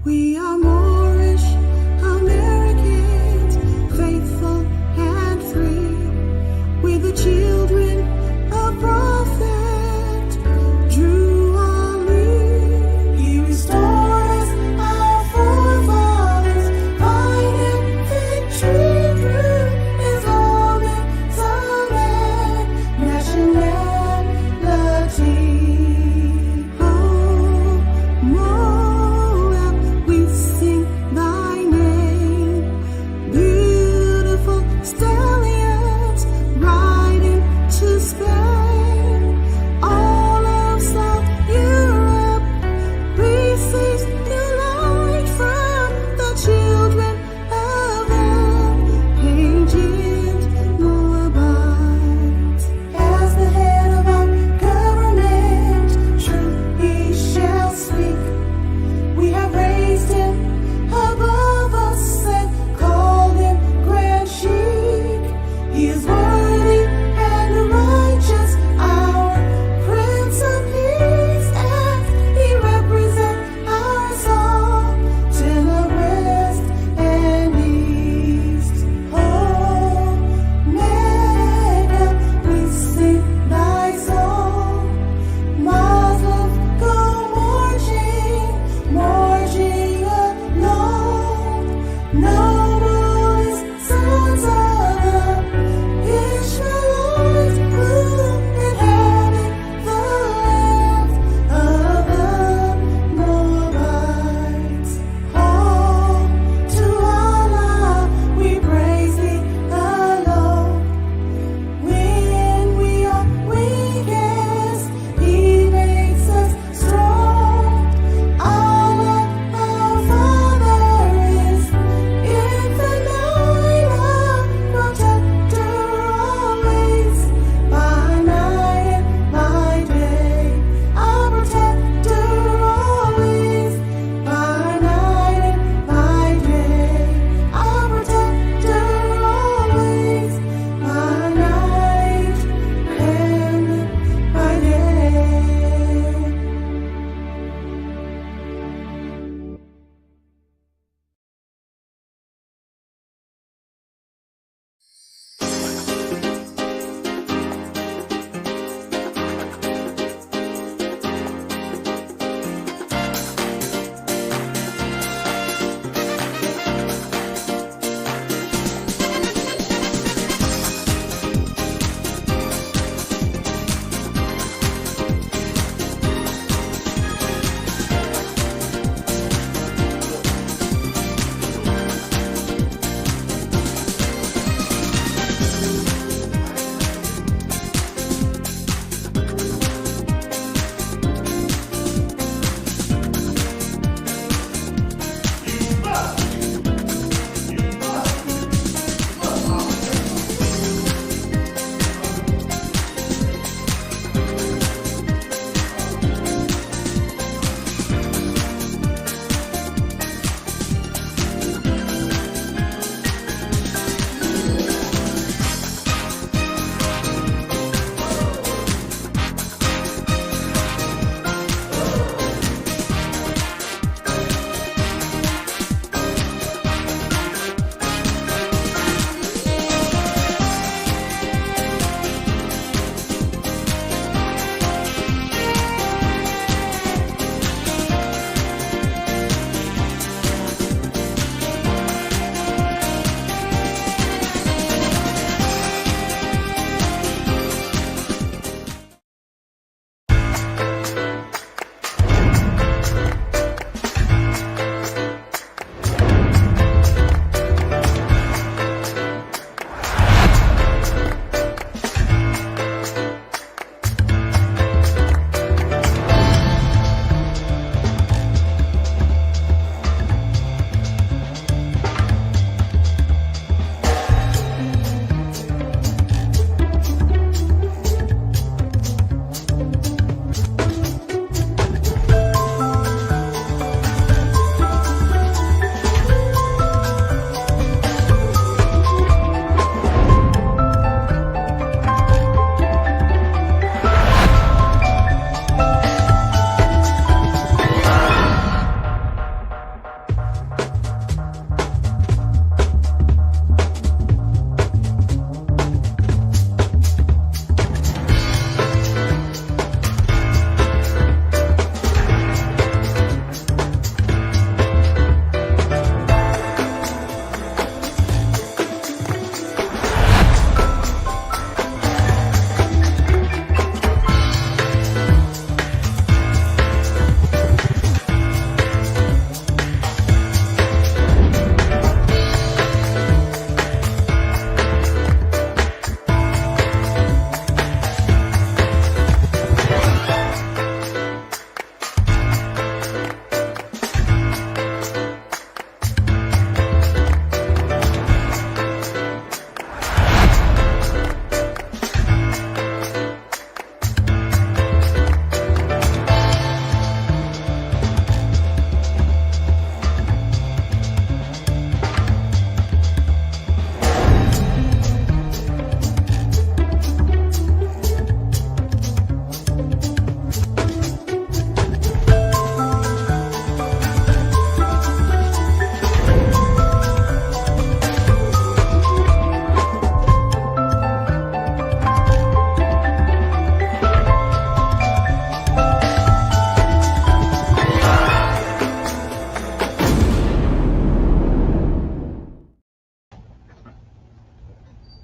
We are Moorish Americans, faithful and free. We're the children of Prophet Drew Ali. He restored us, our forefathers, fighting victory through his golden summit nationality. Oh, Moab, we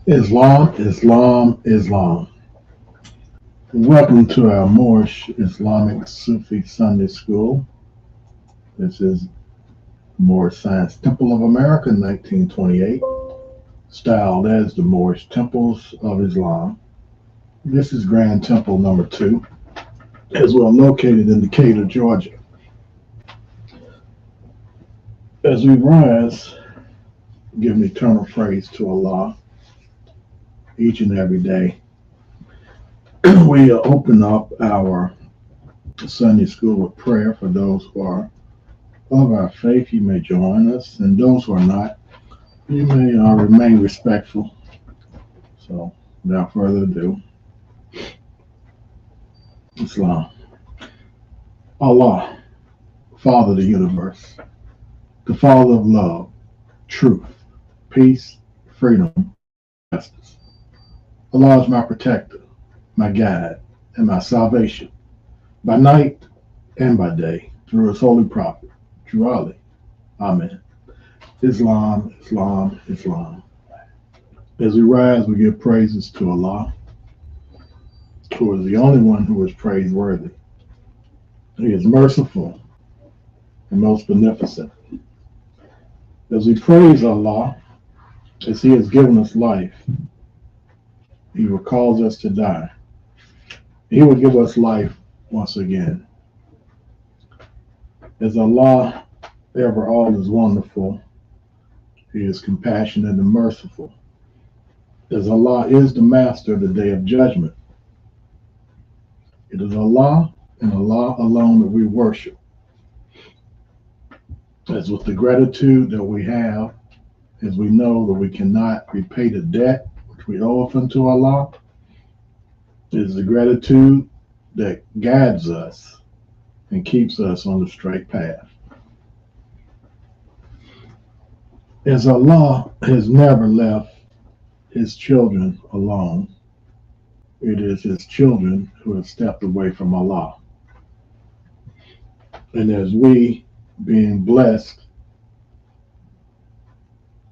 Islam, Islam, Islam. Welcome to our Moorish Islamic Sufi Sunday School. This is Moorish Science Temple of America, 1928, styled as the Moorish Temples of Islam. This is Grand Temple number 2, as well located in Decatur, Georgia. As we rise, give an eternal praise to Allah each and every day. We open up our Sunday school with prayer for those who are of our faith. You may join us, and those who are not, you may remain respectful. So, without further ado, Islam. Allah, Father of the universe, the Father of love, truth, peace, freedom, justice. Allah is my protector, my guide, and my salvation, by night and by day, through his holy prophet, True Ali. Amen. Islam, Islam, Islam. As we rise, we give praises to Allah, who is the only one who is praiseworthy. He is merciful and most beneficent. As we praise Allah, as He has given us life, He will cause us to die. He will give us life once again. As Allah ever all is wonderful, He is compassionate and merciful. As Allah is the master of the day of judgment, it is Allah and Allah alone that we worship. As with the gratitude that we have, as we know that we cannot repay the debt which we owe unto Allah, it is the gratitude that guides us and keeps us on the straight path. As Allah has never left His children alone, it is His children who have stepped away from Allah. And as we, being blessed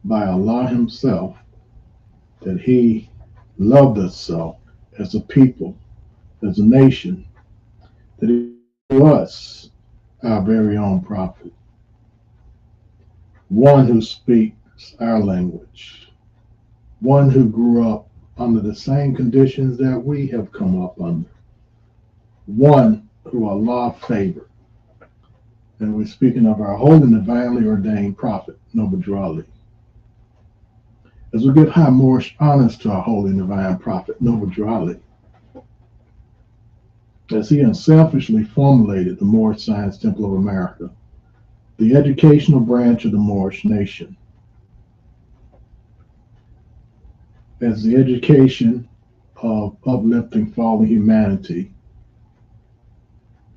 by Allah Himself, that He loved us so as a people, as a nation, that He gave us our very own prophet, one who speaks our language, one who grew up under the same conditions that we have come up under, one who Allah favored. And we're speaking of our holy and divinely ordained prophet, Noble Drew Ali. As we give high Moorish honors to our holy and divine prophet, Noble Drew Ali, as he unselfishly formulated the Moorish Science Temple of America, the educational branch of the Moorish nation, as the education of uplifting fallen humanity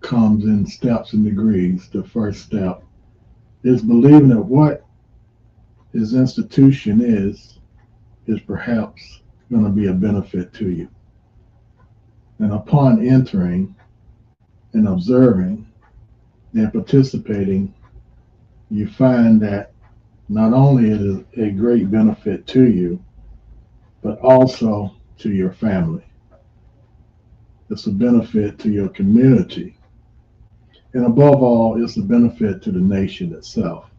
comes in steps and degrees. The first step is believing that what his institution is perhaps going to be a benefit to you. And upon entering and observing and participating, you find that not only is it a great benefit to you, but also to your family. It's a benefit to your community. And above all, it's a benefit to the nation itself.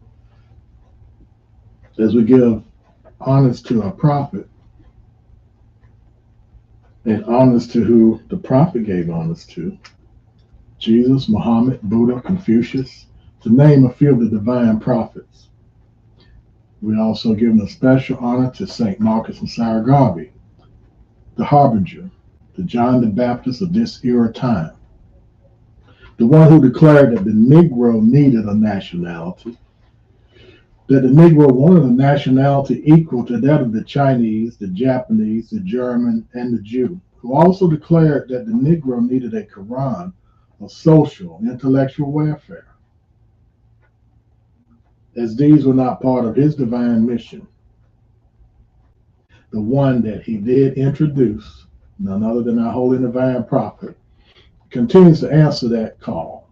As we give honors to our prophet, and honors to who the prophet gave honors to, Jesus, Muhammad, Buddha, Confucius, to name a few of the divine prophets. We also give a special honor to St. Marcus and Saragobi, the harbinger, the John the Baptist of this era time, the one who declared that the Negro needed a nationality, that the Negro wanted a nationality equal to that of the Chinese, the Japanese, the German, and the Jew, who also declared that the Negro needed a Quran of social and intellectual welfare. As these were not part of his divine mission, the one that he did introduce, none other than our holy and divine prophet, continues to answer that call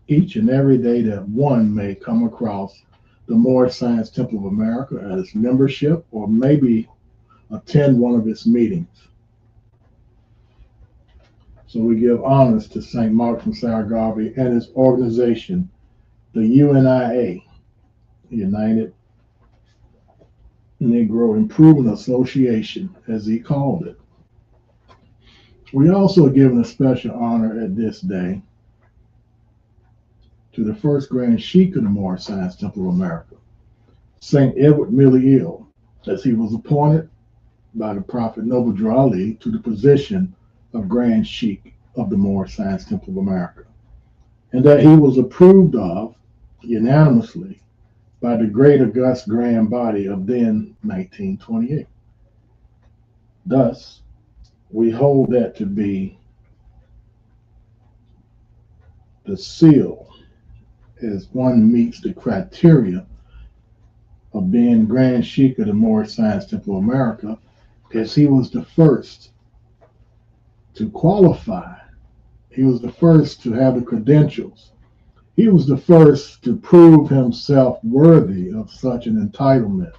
each and every day that one may come across the Moorish Science Temple of America as membership, or maybe attend one of its meetings. So we give honors to St. Mark from Sarah Garvey and his organization, the UNIA, United Negro Improvement Association, as he called it. We also given a special honor at this day to the first Grand Sheik of the Moorish Science Temple of America, St. Edward Miliel, as he was appointed by the Prophet Noble Drew Ali to the position of Grand Sheik of the Moorish Science Temple of America, and that he was approved of unanimously by the great august grand body of then 1928. Thus, we hold that to be the seal as one meets the criteria of being Grand Sheik of the Moorish Science Temple of America, as he was the first to qualify. He was the first to have the credentials. He was the first to prove himself worthy of such an entitlement,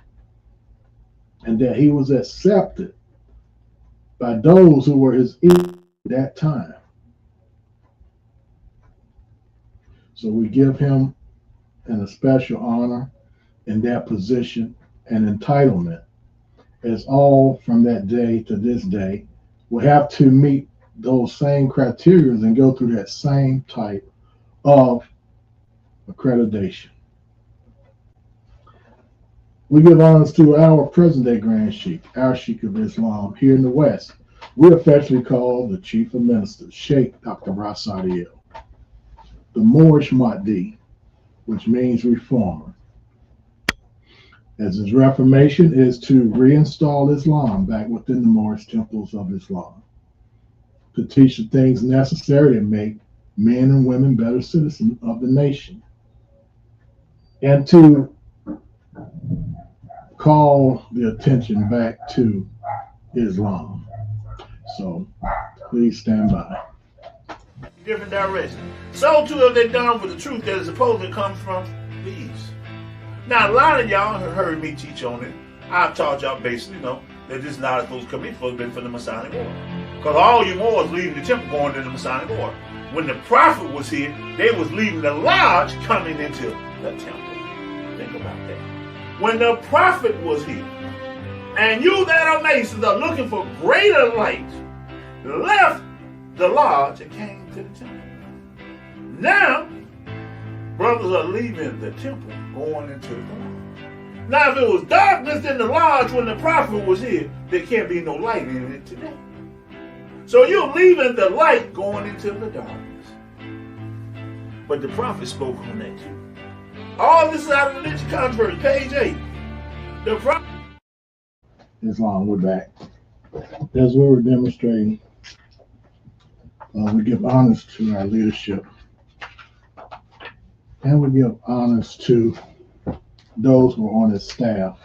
and that he was accepted by those who were his equals at that time. So we give him a special honor in that position and entitlement, as all from that day to this day will have to meet those same criteria and go through that same type of accreditation. We give honors to our present day Grand Sheik, our Sheik of Islam here in the West. We affectionately call the Chief of Ministers, Sheikh Dr. Ras Saadiel, the Moorish Mahdi, which means reformer, as his reformation is to reinstall Islam back within the Moorish temples of Islam, to teach the things necessary to make men and women better citizens of the nation, and to call the attention back to Islam. So please stand by. Different direction. So too have they done with the truth that is supposedly comes from the east. Now a lot of y'all have heard me teach on it. I've taught y'all basically, that this is not supposed to come in, supposed to be for the Masonic order. Because all you Moors leaving the temple going into the Masonic order. When the prophet was here, they was leaving the lodge coming into the temple. Think about that. When the prophet was here, and you that are Masons are looking for greater light, left the lodge and came to the temple. Now, brothers are leaving the temple, going into the lodge. Now, if it was darkness in the lodge when the prophet was here, there can't be no light in it today. So you're leaving the light, going into the darkness. But the prophet spoke on that too. All this is out of religious controversy, page 8. The prophet. Islam, we're back. As we were demonstrating, we give honors to our leadership, and we give honors to those who are on its staff,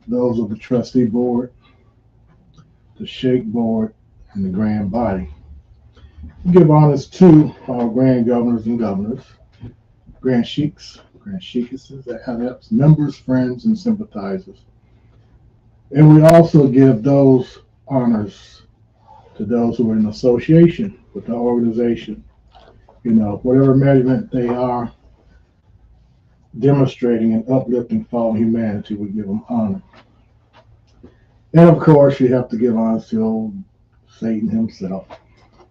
those of the trustee board, the Sheikh board, and the grand body. We give honors to our grand governors and governors, grand sheiks, grand sheikesses, adepts, members, friends, and sympathizers. And we also give those honors to those who are in association with the organization. Whatever measurement they are demonstrating and uplifting fallen humanity, we give them honor. And of course, you have to give honor to old Satan himself,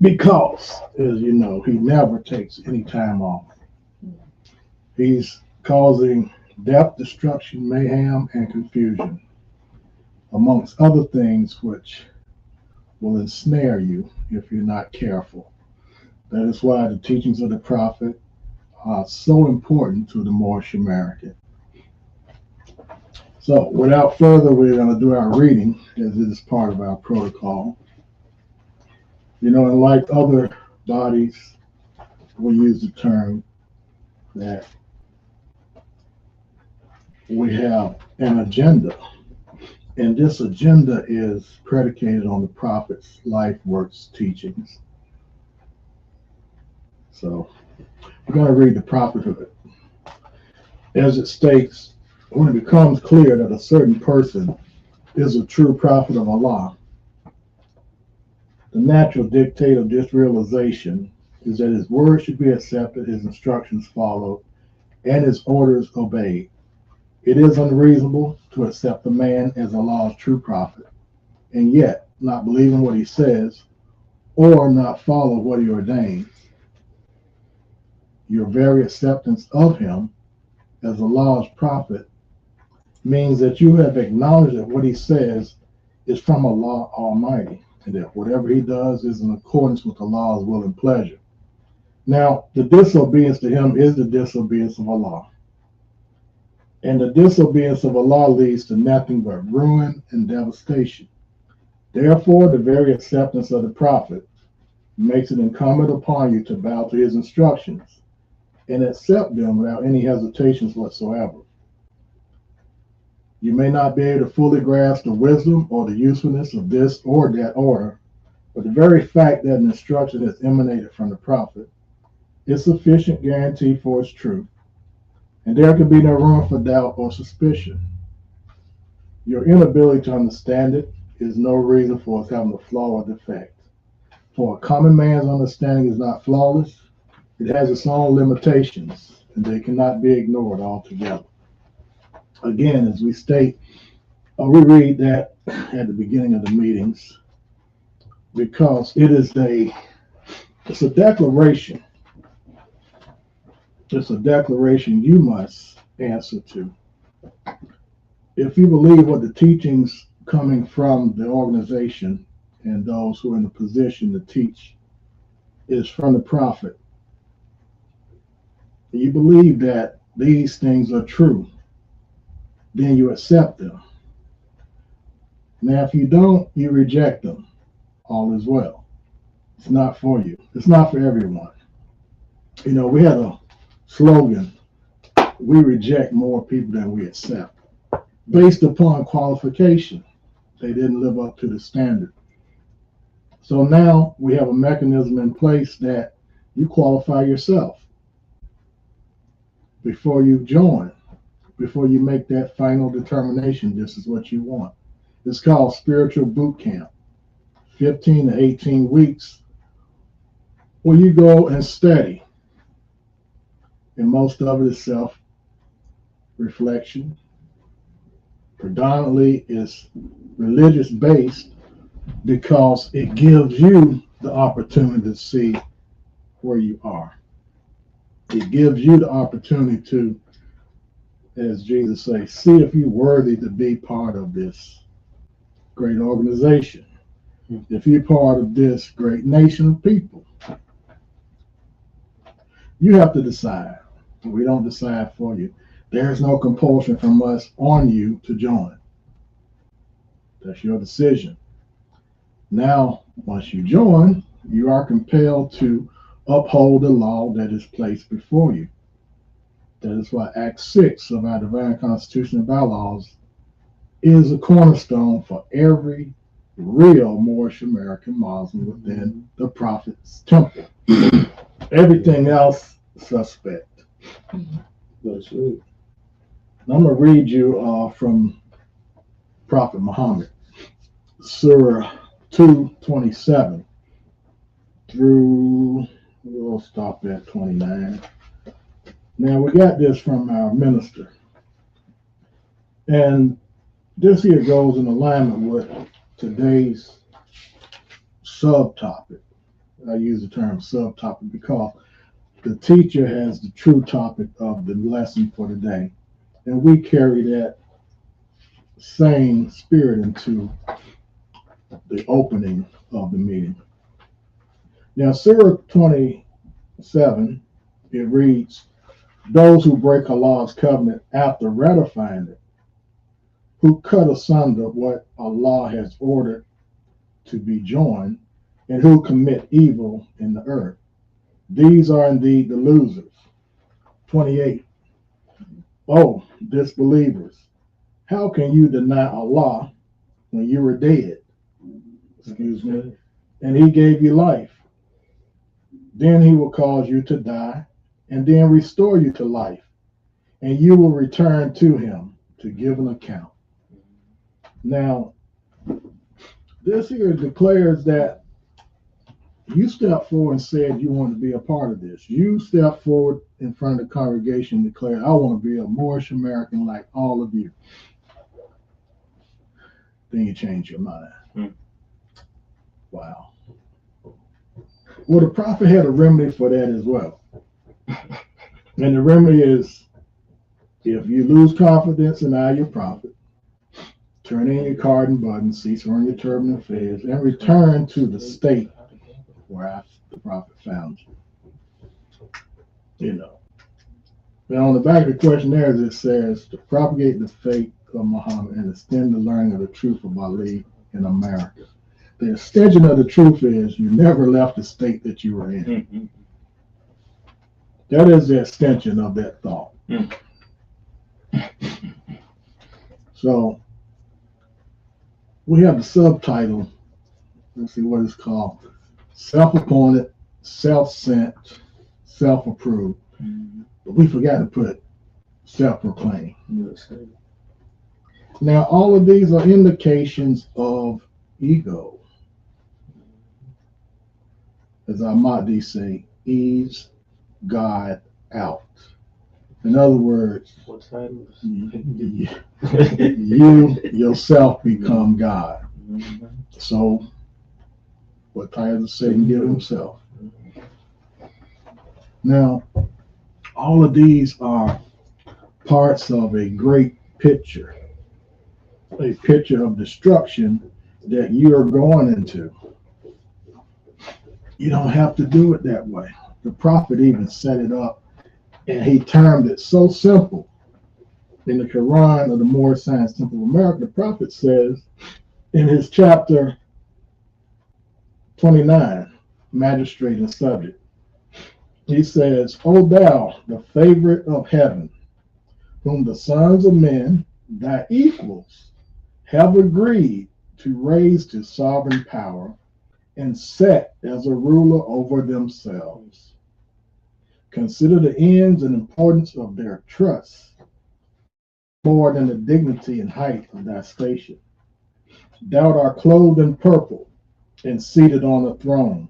because, as you know, he never takes any time off. He's causing death, destruction, mayhem, and confusion, amongst other things which will ensnare you if you're not careful. That is why the teachings of the prophet are so important to the Moorish American. So without further, we're going to do our reading, as it is part of our protocol. Like other bodies, we use the term that we have an agenda. And this agenda is predicated on the prophet's life, works, teachings. So we're going to read the prophethood. As it states, when it becomes clear that a certain person is a true prophet of Allah. The natural dictate of this realization is that his word should be accepted, his instructions followed, and his orders obeyed. It is unreasonable to accept a man as Allah's true prophet, and yet not believe in what he says or not follow what he ordains. Your very acceptance of him as Allah's prophet means that you have acknowledged that what he says is from Allah Almighty, and that whatever he does is in accordance with Allah's will and pleasure. Now, the disobedience to him is the disobedience of Allah. And the disobedience of Allah leads to nothing but ruin and devastation. Therefore, the very acceptance of the prophet makes it incumbent upon you to bow to his instructions and accept them without any hesitations whatsoever. You may not be able to fully grasp the wisdom or the usefulness of this or that order, but the very fact that an instruction has emanated from the prophet is sufficient guarantee for its truth, and there can be no room for doubt or suspicion. Your inability to understand it is no reason for its having a flaw or defect. For a common man's understanding is not flawless, it has its own limitations, and they cannot be ignored altogether. Again, as we state, we read that at the beginning of the meetings, because it's a declaration. It's a declaration you must answer to. If you believe what the teachings coming from the organization and those who are in the position to teach is from the prophet, and you believe that these things are true, then you accept them. Now, if you don't, you reject them. All is well. It's not for you. It's not for everyone. You know, we had a slogan, we reject more people than we accept, based upon qualification. They didn't live up to the standard. So now we have a mechanism in place that you qualify yourself before you join, before you make that final determination this is what you want. It's called spiritual boot camp, 15 to 18 weeks, where you go and study. And most of it is self-reflection. Predominantly is religious based because it gives you the opportunity to see where you are. It gives you the opportunity to, as Jesus says, see if you're worthy to be part of this great organization, if you're part of this great nation of people. You have to decide. We don't decide for you. There's no compulsion from us on you to join. That's your decision. Now, once you join, you are compelled to uphold the law that is placed before you. That is why Act 6 of our Divine Constitution and Bylaws is a cornerstone for every real Moorish American Muslim within the Prophet's temple. Everything else, suspect. That's right. I'm going to read you from Prophet Muhammad, Surah 2:27 through, we'll stop at 29. Now, we got this from our minister. And this here goes in alignment with today's subtopic. I use the term subtopic because the teacher has the true topic of the lesson for today. And we carry that same spirit into the opening of the meeting. Now, Surah 27, it reads, those who break Allah's covenant after ratifying it, who cut asunder what Allah has ordered to be joined, and who commit evil in the earth. These are indeed the losers. 28. Oh, disbelievers, how can you deny Allah when you were dead? Excuse me. And he gave you life. Then he will cause you to die and then restore you to life. And you will return to him to give an account. Now, this here declares that you stepped forward and said you want to be a part of this. You stepped forward in front of the congregation and declared, I want to be a Moorish American like all of you. Then you change your mind. Wow. Well, the prophet had a remedy for that as well. And the remedy is, if you lose confidence in I, your prophet, turn in your card and button, cease wearing your turban and fez, and return to the state where the prophet found you. You know. And on the back of the questionnaire, it says to propagate the faith of Muhammad and extend the learning of the truth of Ali in America. The extension of the truth is you never left the state that you were in. That is the extension of that thought. So we have the subtitle. Let's see what it's called. Self-appointed, self-sent, self-approved. But we forgot to put self-proclaimed. Now, all of these are indications of ego. As Ahmadi say, ease God out. In other words, you yourself become God. So, what Titus Satan give himself. Now, all of these are parts of a great picture, a picture of destruction that you are going into. You don't have to do it that way. The prophet even set it up, and he termed it so simple. In the Quran of the Moorish Science Temple of America, the prophet says in his chapter 29, Magistrate and Subject, he says, O thou, the favorite of heaven, whom the sons of men, thy equals, have agreed to raise to sovereign power and set as a ruler over themselves. Consider the ends and importance of their trust more than the dignity and height of thy station. Thou art clothed in purple and seated on a throne.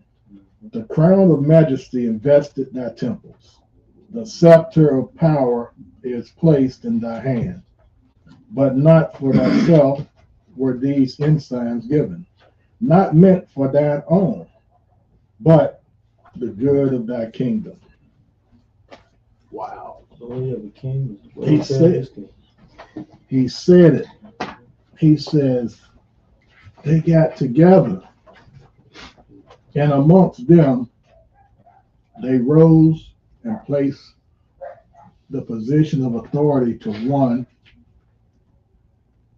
The crown of majesty invested thy temples. The scepter of power is placed in thy hand. But not for thyself were these ensigns given, not meant for thine own, but the good of thy kingdom. Wow. He said it. He says they got together, and amongst them, they rose and placed the position of authority to one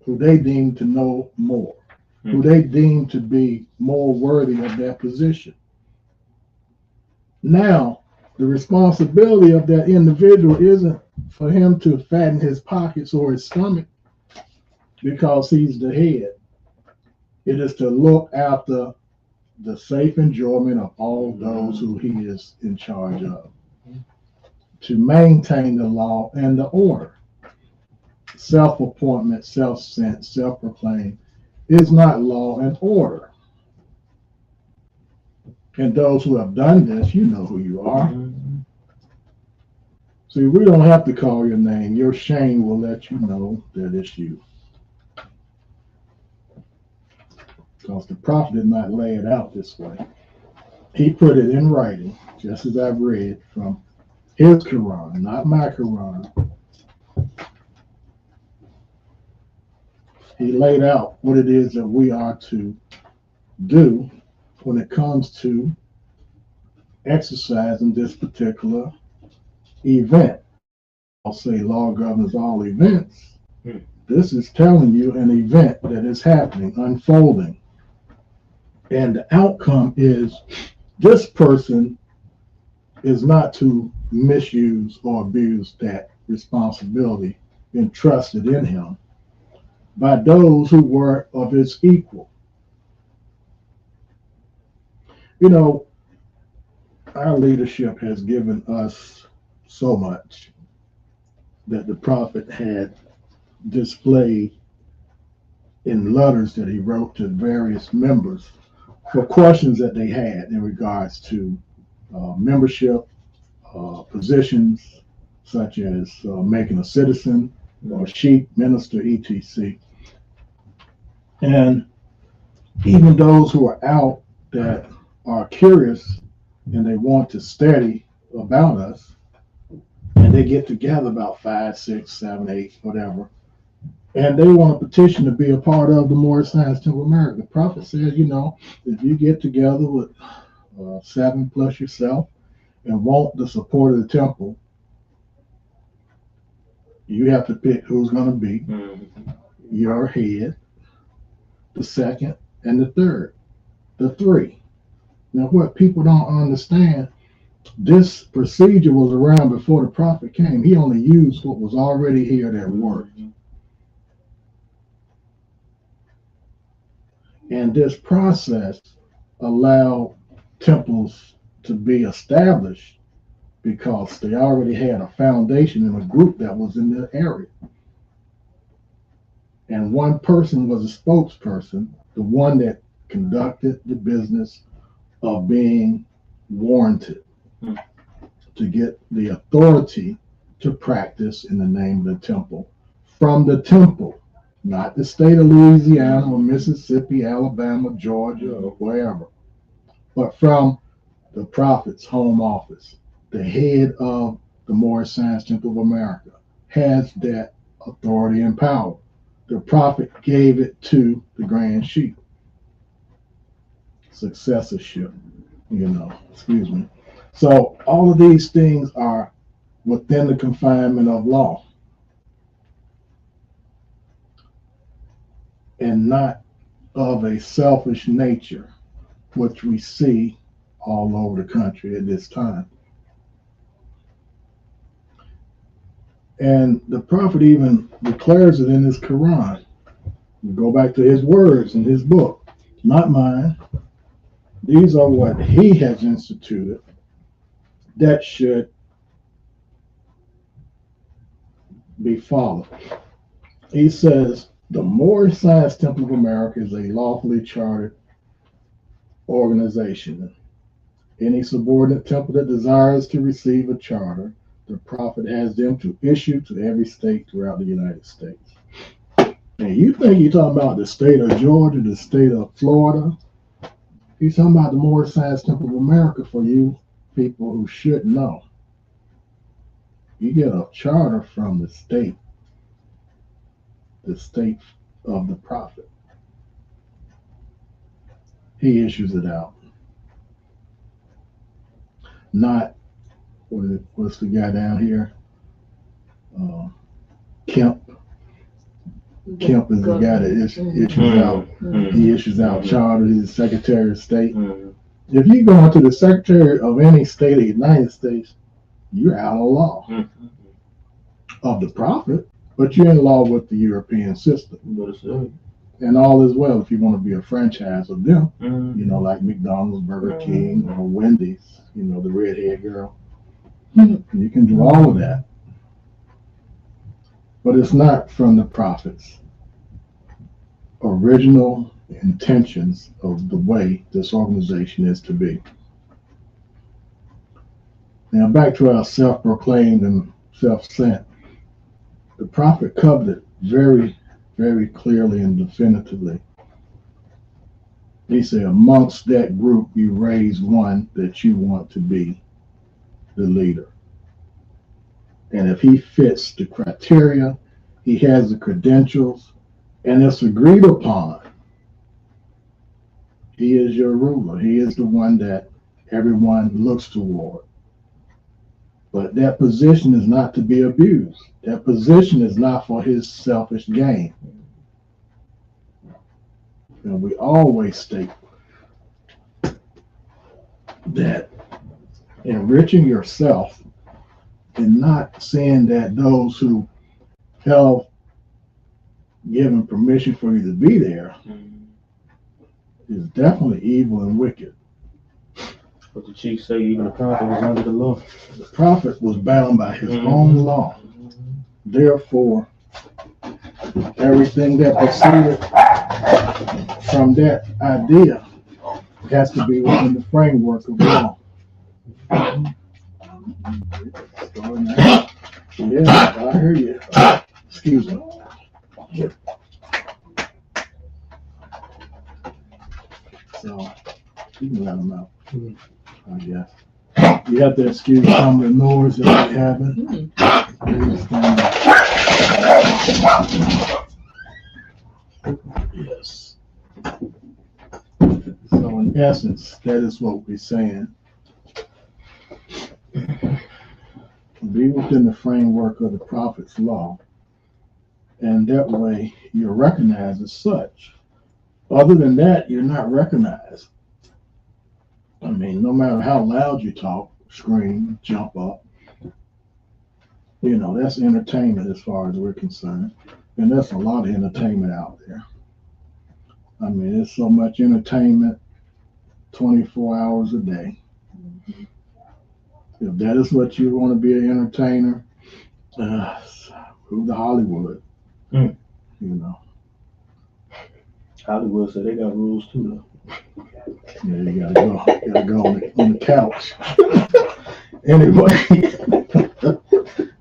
who they deemed to know more, who they deemed to be more worthy of that position. Now, the responsibility of that individual isn't for him to fatten his pockets or his stomach because he's the head. It is to look after the safe enjoyment of all those who he is in charge of, to maintain the law and the order. Self-appointment, self-sent, self-proclaimed is not law and order. And those who have done this, you know who you are. See, we don't have to call your name. Your shame will let you know that it's you. Because the prophet did not lay it out this way. He put it in writing, just as I've read from his Quran, not my Quran. He laid out what it is that we are to do when it comes to exercising this particular event. I'll say law governs all events. This is telling you an event that is happening, unfolding. And the outcome is this person is not to misuse or abuse that responsibility entrusted in him by those who were of his equal. You know, our leadership has given us so much that the prophet had displayed in letters that he wrote to various members for questions that they had in regards to membership, positions such as making a citizen or sheep minister, etc. And even those who are out that are curious and they want to study about us, and they get together about 5, 6, 7, 8, whatever, and they want a petition to be a part of the Moorish Science Temple of America. The prophet says, you know, if you get together with 7 plus yourself and want the support of the temple, you have to pick who's going to be your head, the second, and the third, the 3. Now, what people don't understand, this procedure was around before the prophet came. He only used what was already here that worked. And this process allowed temples to be established because they already had a foundation in a group that was in the area. And one person was a spokesperson, the one that conducted the business of being warranted to get the authority to practice in the name of the temple from the temple, not the state of Louisiana or Mississippi, Alabama, Georgia, or wherever, but from the prophet's home office. The head of the Moorish Science Temple of America has that authority and power. The prophet gave it to the Grand Sheik. Successorship, excuse me. So all of these things are within the confinement of law and not of a selfish nature, which we see all over the country at this time. And the prophet even declares it in his Quran. We go back to his words in his book, not mine. These are what he has instituted that should be followed. He says, the Moorish Science Temple of America is a lawfully chartered organization. Any subordinate temple that desires to receive a charter, the prophet has them to issue to every state throughout the United States. And you think you're talking about the state of Georgia, the state of Florida. He's talking about the Moorish Science Temple of America for you people who should know. You get a charter from the state of the prophet. He issues it out. Not, what's the guy down here? Kemp. Kemp is the guy that issues out. He issues out charters. He's the Secretary of State. If you go into the Secretary of any state of the United States, you're out of law of the prophet, but you're in law with the European system. And all is well if you want to be a franchise of them, like McDonald's, Burger King, or Wendy's, the redhead girl. You can do all of that. But it's not from the prophet's original intentions of the way this organization is to be. Now back to our self-proclaimed and self-sent. The prophet covered it very, very clearly and definitively. He said, amongst that group, you raise one that you want to be the leader. And if he fits the criteria, he has the credentials, and it's agreed upon, he is your ruler. He is the one that everyone looks toward. But that position is not to be abused. That position is not for his selfish gain. And we always state that enriching yourself and not saying that those who have given permission for you to be there is definitely evil and wicked. But the chief say even the prophet was under the law. The prophet was bound by his own law. Therefore, everything that preceded from that idea, it has to be within the framework of law. Yeah, I hear you. Excuse me. So, you can let them out, I guess. You have to excuse some of the noise that we're having. Yes. So in essence, that is what we're saying. Be within the framework of the prophet's law, and that way you're recognized as such. Other than that, you're not recognized. I mean, no matter how loud you talk, scream, jump up, that's entertainment as far as we're concerned. And there's a lot of entertainment out there. I mean, there's so much entertainment 24 hours a day. If that is what you want to be an entertainer, move to Hollywood. Hollywood said they got rules too, though. Yeah, you gotta go on the couch. Anyway,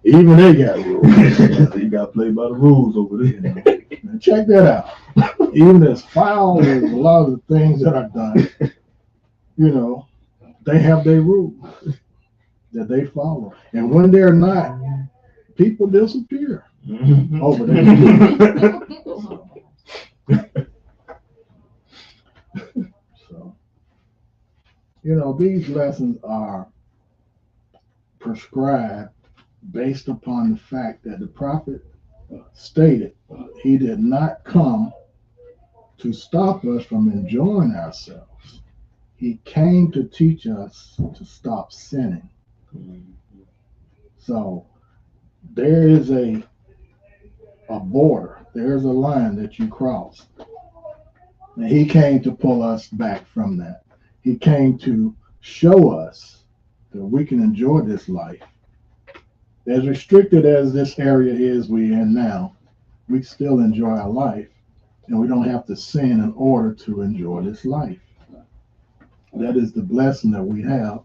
even they got rules. You got to play by the rules over there. Now check that out. Even as foul as a lot of the things that are done, they have their rules that they follow. And when they're not, people disappear over there. So, these lessons are prescribed based upon the fact that the prophet stated he did not come to stop us from enjoying ourselves. He came to teach us to stop sinning. So there is a border, there's a line that you cross. And he came to pull us back from that. He came to show us that we can enjoy this life. As restricted as this area is we're in now, we still enjoy our life, and we don't have to sin in order to enjoy this life. That is the blessing that we have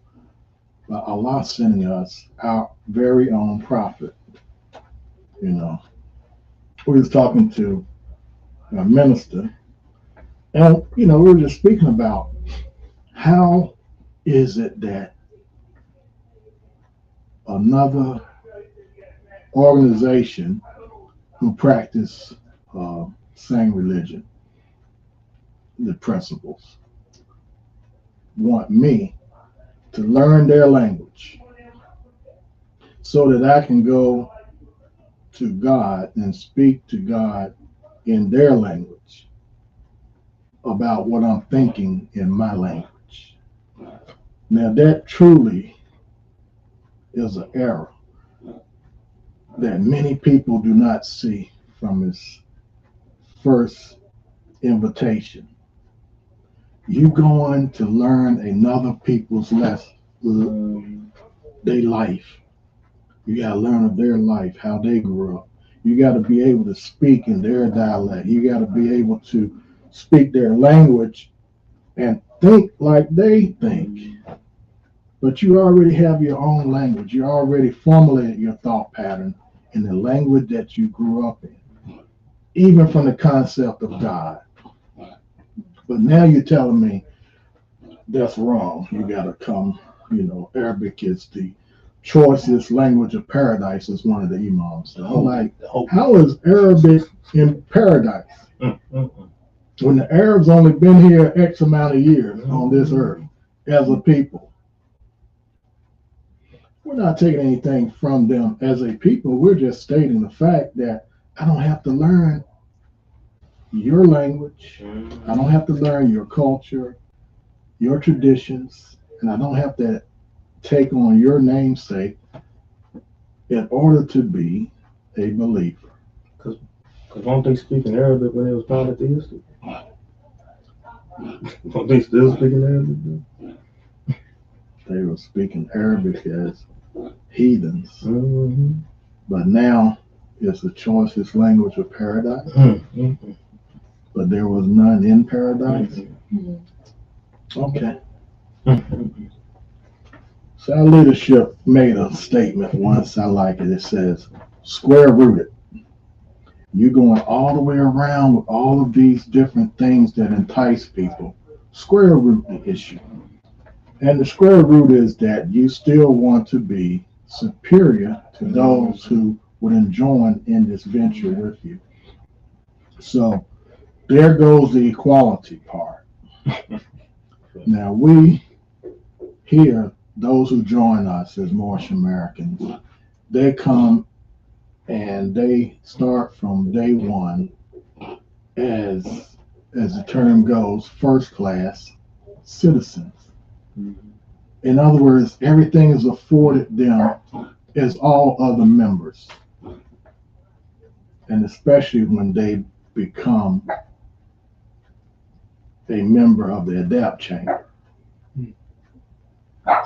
by Allah sending us our very own prophet. We was talking to a minister, and we were just speaking about how is it that another organization who practice same religion, the principles, want me to learn their language so that I can go to God and speak to God in their language about what I'm thinking in my language. Now that truly is an error that many people do not see from his first invitation. You going to learn another people's lesson, their life. You got to learn of their life, how they grew up. You got to be able to speak in their dialect. You got to be able to speak their language and think like they think. But you already have your own language. You already formulated your thought pattern in the language that you grew up in, even from the concept of God. But now you're telling me that's wrong. You got to come, Arabic is the choicest language of paradise, is one of the imams. So I'm like, how is Arabic in paradise? When the Arabs only been here X amount of years on this earth as a people. We're not taking anything from them as a people. We're just stating the fact that I don't have to learn your language. I don't have to learn your culture, your traditions, and I don't have to take on your namesake in order to be a believer. Because won't they speak in Arabic when they was polytheistic? Won't they still speak in Arabic? They were speaking Arabic as heathens. But now it's the choicest language of paradise. but there was none in paradise. Okay. So our leadership made a statement once. I like it. It says, square rooted. You're going all the way around with all of these different things that entice people. Square root the issue. And the square root is that you still want to be superior to those who would join in this venture with you. So there goes the equality part. Now we here, those who join us as Moorish Americans, they come and they start from day one as the term goes, first class citizens. In other words, everything is afforded them as all other members. And especially when they become a member of the ADAPT chamber.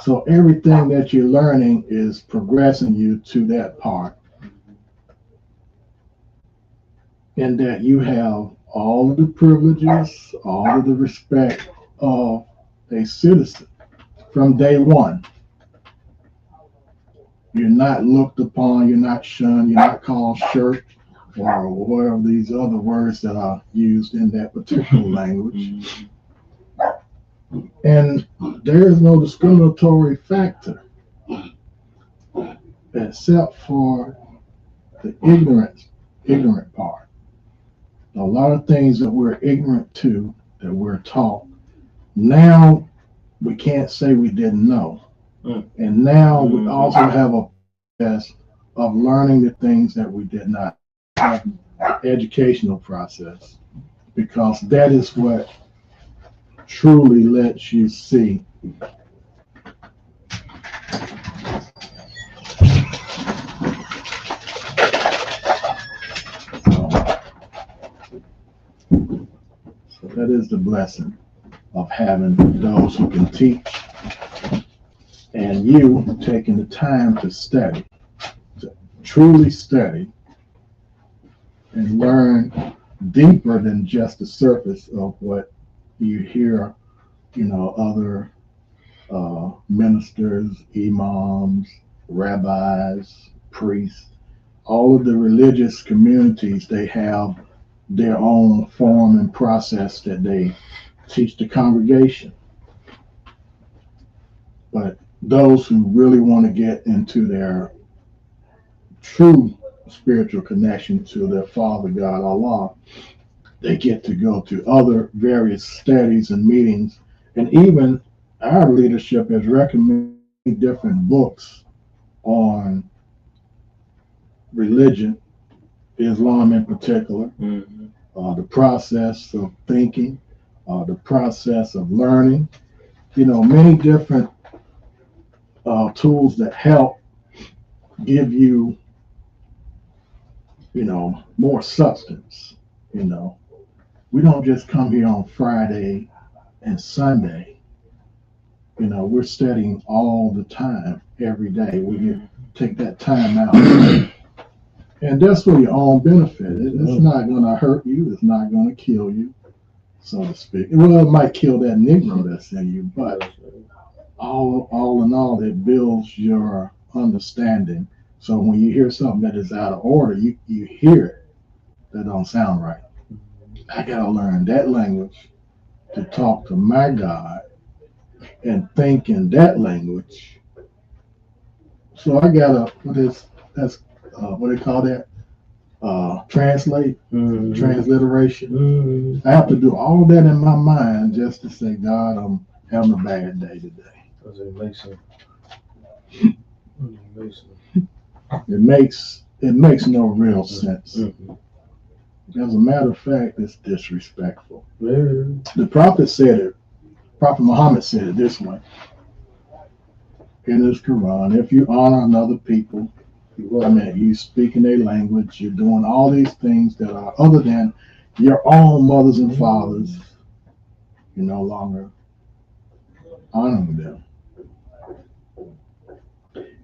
So everything that you're learning is progressing you to that part. And that you have all of the privileges, all of the respect of a citizen from day one. You're not looked upon, you're not shunned, you're not called shirk or whatever these other words that are used in that particular language. And there is no discriminatory factor except for the ignorant part. A lot of things that we're ignorant to, that we're taught, now we can't say we didn't know. And now we also have a process of learning the things that we did not have, educational process, because that is what truly lets you see so that is the blessing of having those who can teach and you taking the time to study, to truly study and learn deeper than just the surface of what you hear, other ministers, imams, rabbis, priests, all of the religious communities, they have their own form and process that they teach the congregation. But those who really want to get into their true spiritual connection to their Father God, Allah, they get to go to other various studies and meetings. And even our leadership has recommended different books on religion, Islam in particular, the process of thinking, the process of learning, many different tools that help give you, more substance. We don't just come here on Friday and Sunday. We're studying all the time, every day. We take that time out. And that's for your own benefit. It's not going to hurt you. It's not going to kill you, so to speak. Well, it might kill that Negro that's in you, but all in all, it builds your understanding. So when you hear something that is out of order, you hear it. That don't sound right. I got to learn that language to talk to my God and think in that language. So I got to, what do they call that? Translate, transliteration. I have to do all that in my mind just to say, God, I'm having a bad day today. Because it makes sense. It makes no real sense. As a matter of fact, it's disrespectful. The prophet said it. Prophet Muhammad said it this way in his Quran: if you honor another people, you speak in their language, you're doing all these things that are other than your own mothers and fathers, you're no longer honoring them.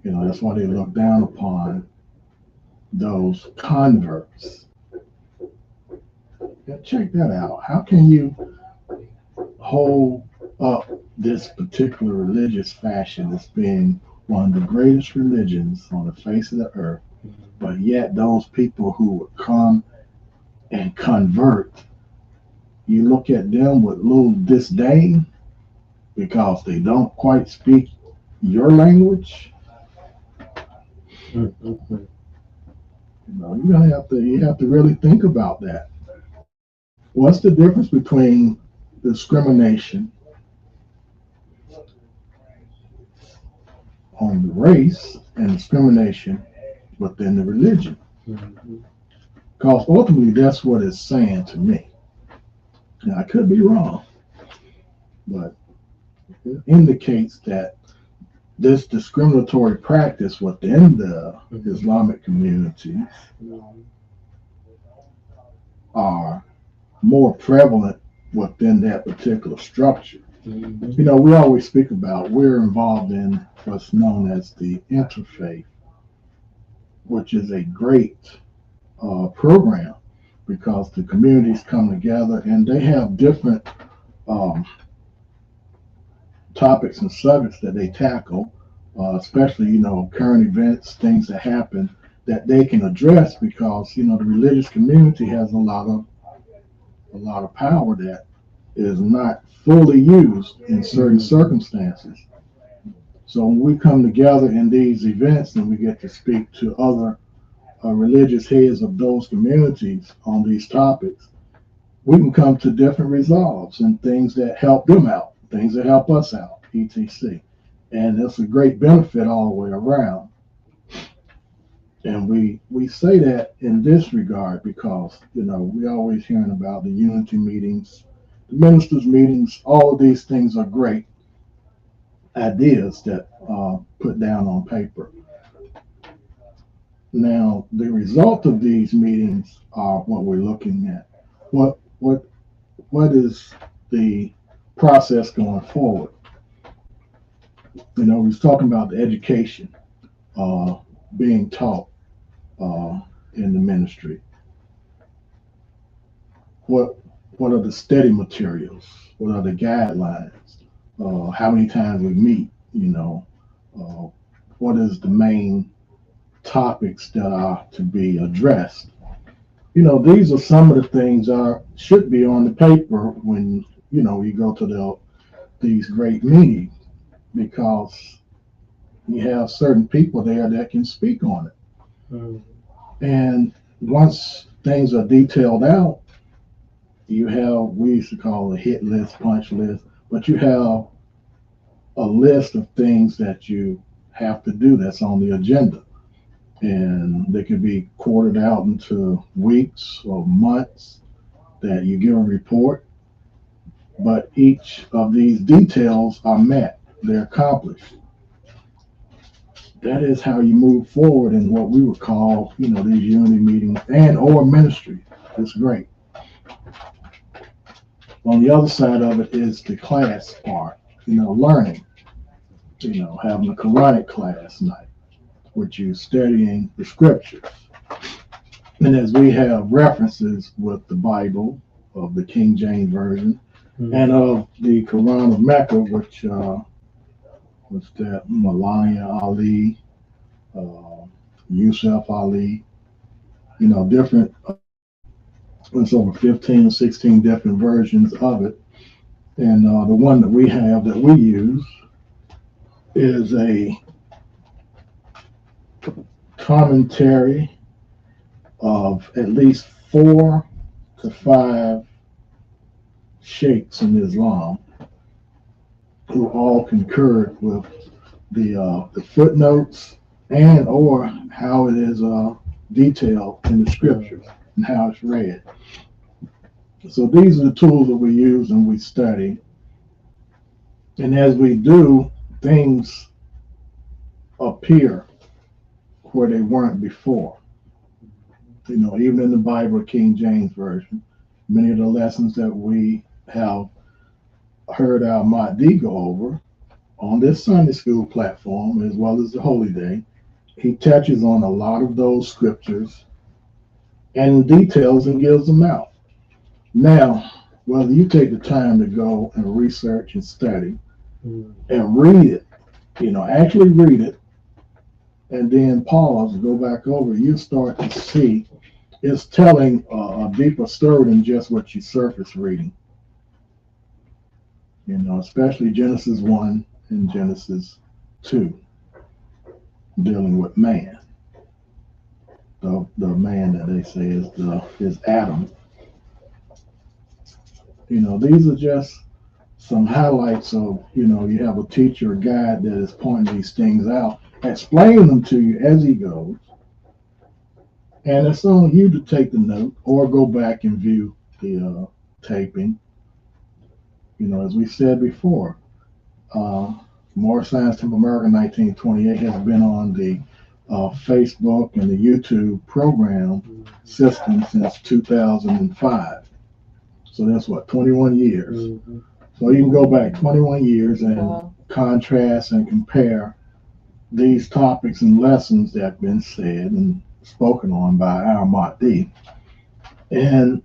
That's why they look down upon those converts check that out. How can you hold up this particular religious fashion as being one of the greatest religions on the face of the earth, but yet those people who would come and convert, you look at them with little disdain because they don't quite speak your language? Mm-hmm. You have to really think about that. What's the difference between discrimination on the race and discrimination within the religion? Mm-hmm. Because ultimately that's what it's saying to me. Now, I could be wrong, but it indicates that this discriminatory practice within the Islamic community are more prevalent within that particular structure. Mm-hmm. We always speak about we're involved in what's known as the interfaith, which is a great program because the communities come together and they have different topics and subjects that they tackle, especially current events, things that happen that they can address because the religious community has a lot of power that is not fully used in certain circumstances. So when we come together in these events and we get to speak to other religious heads of those communities on these topics, we can come to different resolves and things that help them out, things that help us out, etc. And it's a great benefit all the way around. And we say that in this regard because, we always hearing about the unity meetings, the ministers' meetings, all of these things are great ideas that put down on paper. Now, the result of these meetings are what we're looking at. What is the process going forward? We was talking about the education being taught in the ministry. What are the study materials? What are the guidelines? How many times we meet? What is the main topics that are to be addressed? These are some of the things that should be on the paper when you go to these great meetings, because you have certain people there that can speak on it. Mm-hmm. And once things are detailed out, you have, we used to call a hit list, punch list, but you have a list of things that you have to do that's on the agenda. And they can be quartered out into weeks or months that you give a report. But each of these details are met, they're accomplished. That is how you move forward in what we would call, these unity meetings and or ministry. It's great. On the other side of it is the class part, learning, having a Quranic class night, which you're studying the scriptures. And as we have references with the Bible of the King James Version and of the Quran of Mecca, which was that Melania Ali, Yusuf Ali, different, it's over 15 or 16 different versions of it. And the one that we have that we use is a commentary of at least 4 to 5 sheikhs in Islam who all concurred with the footnotes and or how it is detailed in the scriptures and how it's read. So these are the tools that we use and we study. And as we do, things appear where they weren't before. Even in the Bible, King James Version, many of the lessons that we have heard our Mahdi go over on this Sunday school platform, as well as the Holy Day, he touches on a lot of those scriptures and details and gives them out. Now, whether you take the time to go and research and study Mm. and read it, actually read it, and then pause, go back over, you start to see it's telling a deeper story than just what you surface reading. Especially Genesis 1 and Genesis 2, dealing with man. The man that they say is Adam. These are just some highlights of, you have a teacher or guide that is pointing these things out, explaining them to you as he goes. And it's on you to take the note or go back and view the taping. As we said before, More Science Temple America 1928 has been on the Facebook and the YouTube program system since 2005. So that's what, 21 years. Mm-hmm. So you can go back 21 years and Wow. contrast and compare these topics and lessons that have been said and spoken on by our Mahdi. And,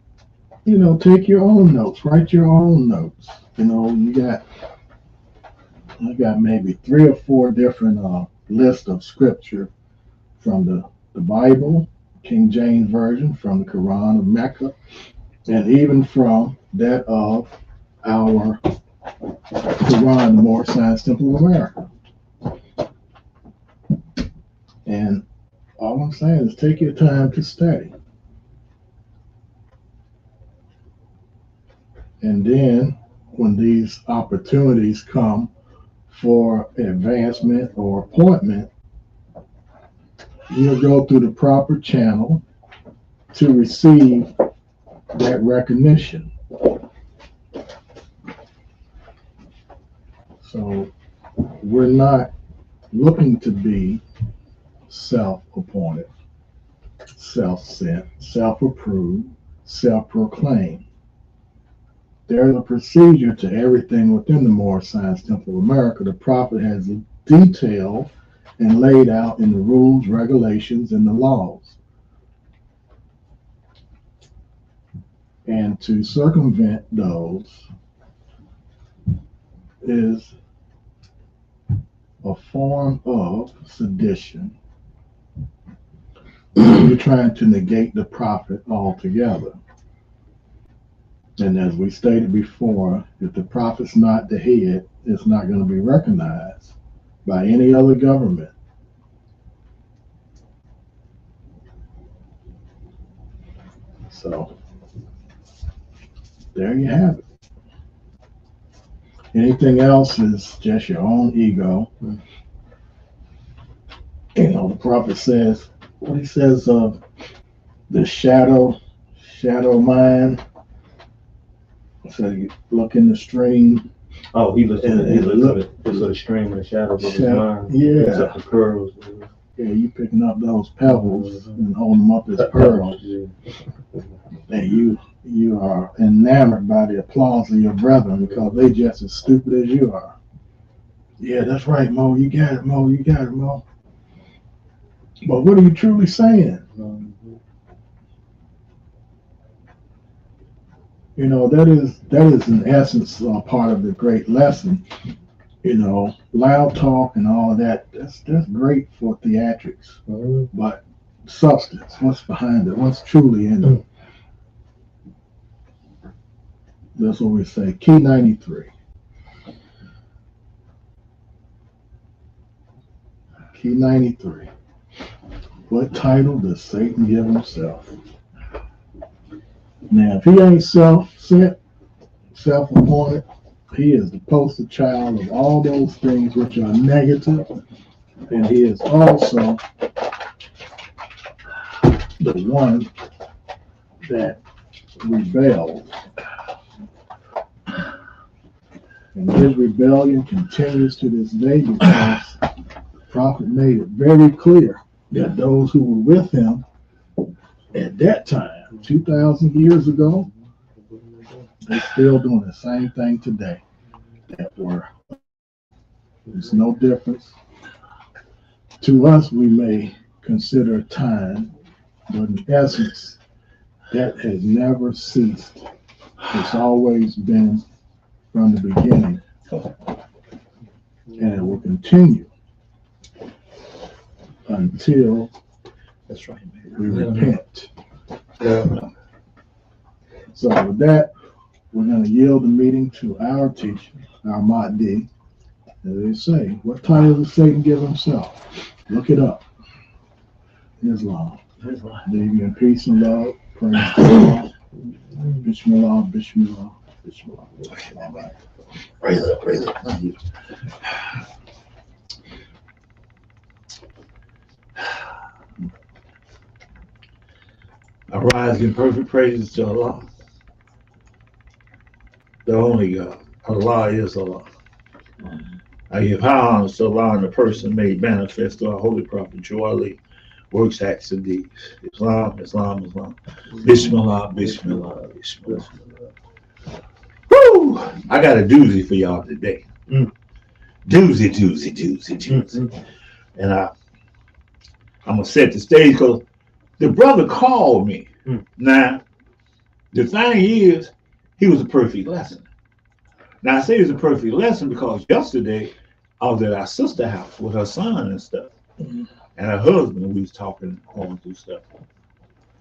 take your own notes, write your own notes. I got maybe 3 or 4 different lists of scripture from the Bible, King James Version, from the Quran of Mecca, and even from that of our Quran, the More Science Temple of America. And all I'm saying is take your time to study. And then when these opportunities come for advancement or appointment, you'll go through the proper channel to receive that recognition. So we're not looking to be self-appointed, self-sent, self-approved, self-proclaimed. There's a procedure to everything within the More Science Temple of America. The prophet has detailed and laid out in the rules, regulations, and the laws. And to circumvent those is a form of sedition. You're trying to negate the prophet altogether. And as we stated before, if the prophet's not the head, it's not going to be recognized by any other government. So there you have it. Anything else is just your own ego. The prophet says, what he says of the shadow mind. So you look in the stream. Oh, he looks at And the stream in the shadows of his mind. Yeah. Picks up the pearls. Yeah, you picking up those pebbles and holding them up as pearls. And you are enamored by the applause of your brethren because they just as stupid as you are. Yeah, that's right, Mo. You got it, Mo. You got it, Mo. But what are you truly saying? That is in essence part of the great lesson. Loud talk and all of that, that's great for theatrics. But substance, what's behind it? What's truly in it? That's what we say. Key 93. Key 93. What title does Satan give himself? Now, if he ain't self-sent, self-appointed, he is the poster child of all those things which are negative, and he is also the one that rebels. And his rebellion continues to this day because the prophet made it very clear that those who were with him at that time, 2,000 years ago, they're still doing the same thing today that were. There's no difference. To us, we may consider time, but in essence, that has never ceased It's always been from the beginning, and it will continue until That's right, man. we repent. Yeah. So with that, we're going to yield the meeting to our teacher, our Mahdi. As they say, what title does Satan give himself? Look it up. Islam. Leave you in peace and love. Praise God. Bismillah, Bismillah, Bismillah. All right. Praise it, praise it. Thank you. I rise in perfect praises to Allah, the only God. Allah is Allah. I give high honors to Allah and the person made manifest to our holy prophet, Joe Ali, works, acts, and deeds. Islam, Islam, Islam. Bismillah, Bismillah, Bismillah. Woo! I got a doozy for y'all today. Doozy, doozy, doozy, doozy. And I'm going to set the stage because the brother called me. Now, the thing is, he was a perfect lesson. Now, I say it's a perfect lesson because yesterday I was at our sister's house with her son and stuff. And her husband, we was talking, going through stuff.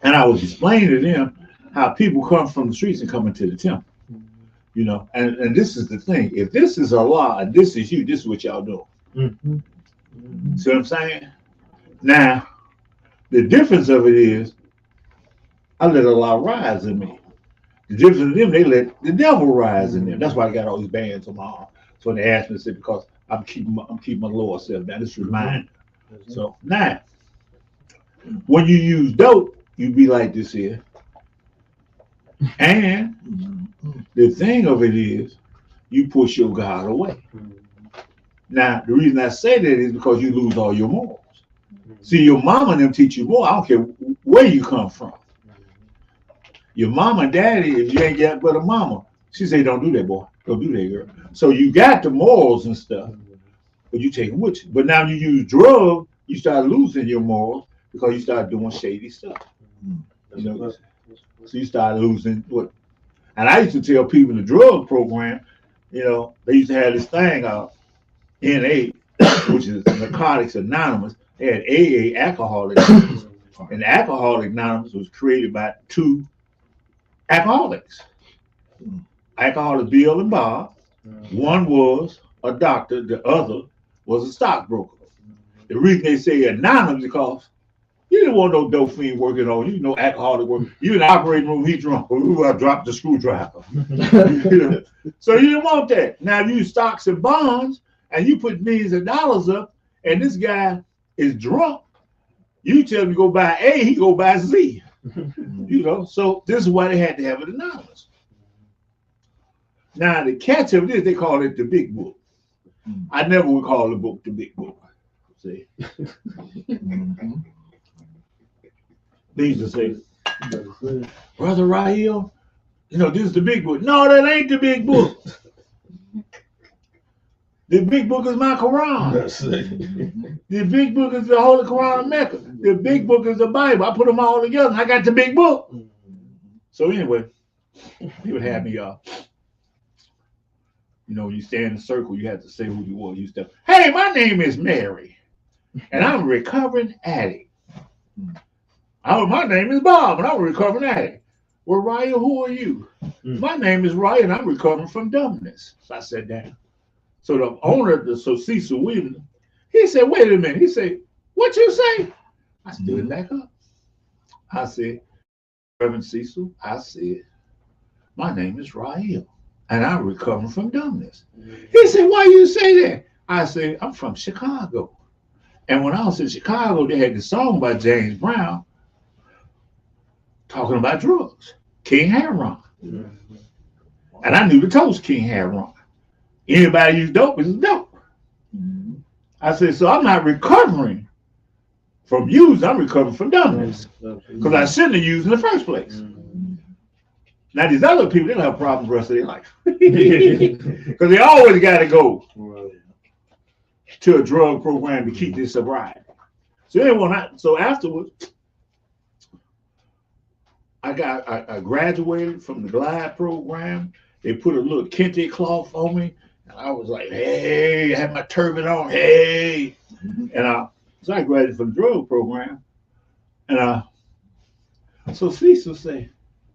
And I was explaining to them how people come from the streets and come into the temple. You know, and this is the thing. If this is Allah and this is you, this is what y'all doing. See what I'm saying? Now, the difference of it is, I let Allah rise in me. The difference in them, they let the devil rise in them. That's why I got all these bands on my arm. So when they asked me, I said, because I'm keeping my Lord self down. This reminder. So now, when you use dope, you be like this here. And the thing of it is, you push your God away. Now, the reason I say that is because you lose all your morals. See, your mama and them teach you more. I don't care where you come from. Your mama and daddy, if you ain't got but a mama, she say, don't do that, boy. Don't do that, girl. So you got the morals and stuff, but you take them with you. But now you use drugs, you start losing your morals because you start doing shady stuff. You know, so you start losing what? And I used to tell people in the drug program, you know, they used to have this thing, NA, which is Narcotics Anonymous. They had AA, Alcoholics. And Alcoholics Anonymous was created by two alcoholics. Alcoholics Bill and Bob. One was a doctor, the other was a stockbroker. The reason they say anonymous is because you didn't want no dope fiend working on you, no alcoholic working. You in the operating room, he drunk. Ooh, I dropped the screwdriver. You know? So you didn't want that. Now if you use stocks and bonds and you put millions of dollars up and this guy is drunk, you tell him to go buy A, he go buy Z. You know, so this is why they had to have it anonymous. Now the catch of this, they call it the big book. I never would call the book the big book. See? They used to say, Brother Raheel, you know, this is the big book. No, that ain't the big book. The big book is my Quran. The big book is the Holy Quran of Mecca. The big book is the Bible. I put them all together and I got the big book. So anyway, he would have me, you know, you stay in a circle, you have to say who you are. You step, hey, my name is Mary, and I'm a recovering addict. My name is Bob, and I'm a recovering addict. Well, Ryan, who are you? My name is Ryan, and I'm recovering from dumbness. So I sat down. So the owner, so Cecil Williams, he said, wait a minute. He said, what you say? I stood back up. I said, Reverend Cecil, I said, my name is Raheel, and I'm recovering from dumbness. He said, why you say that? I said, I'm from Chicago. And when I was in Chicago, they had this song by James Brown talking about drugs, King Heron. And I knew the toast King Heron. Anybody use dope is dope. I said, so I'm not recovering from use, I'm recovering from dumbness. Because I shouldn't have used in the first place. Now these other people, they don't have problems the rest of their life. Because they always got to go to a drug program to keep their sobriety. So anyway, so afterwards, I graduated from the GLIDE program. They put a little kente cloth on me, and I was like, hey, I had my turban on, hey, and so I graduated from the drug program, and so Cecil said,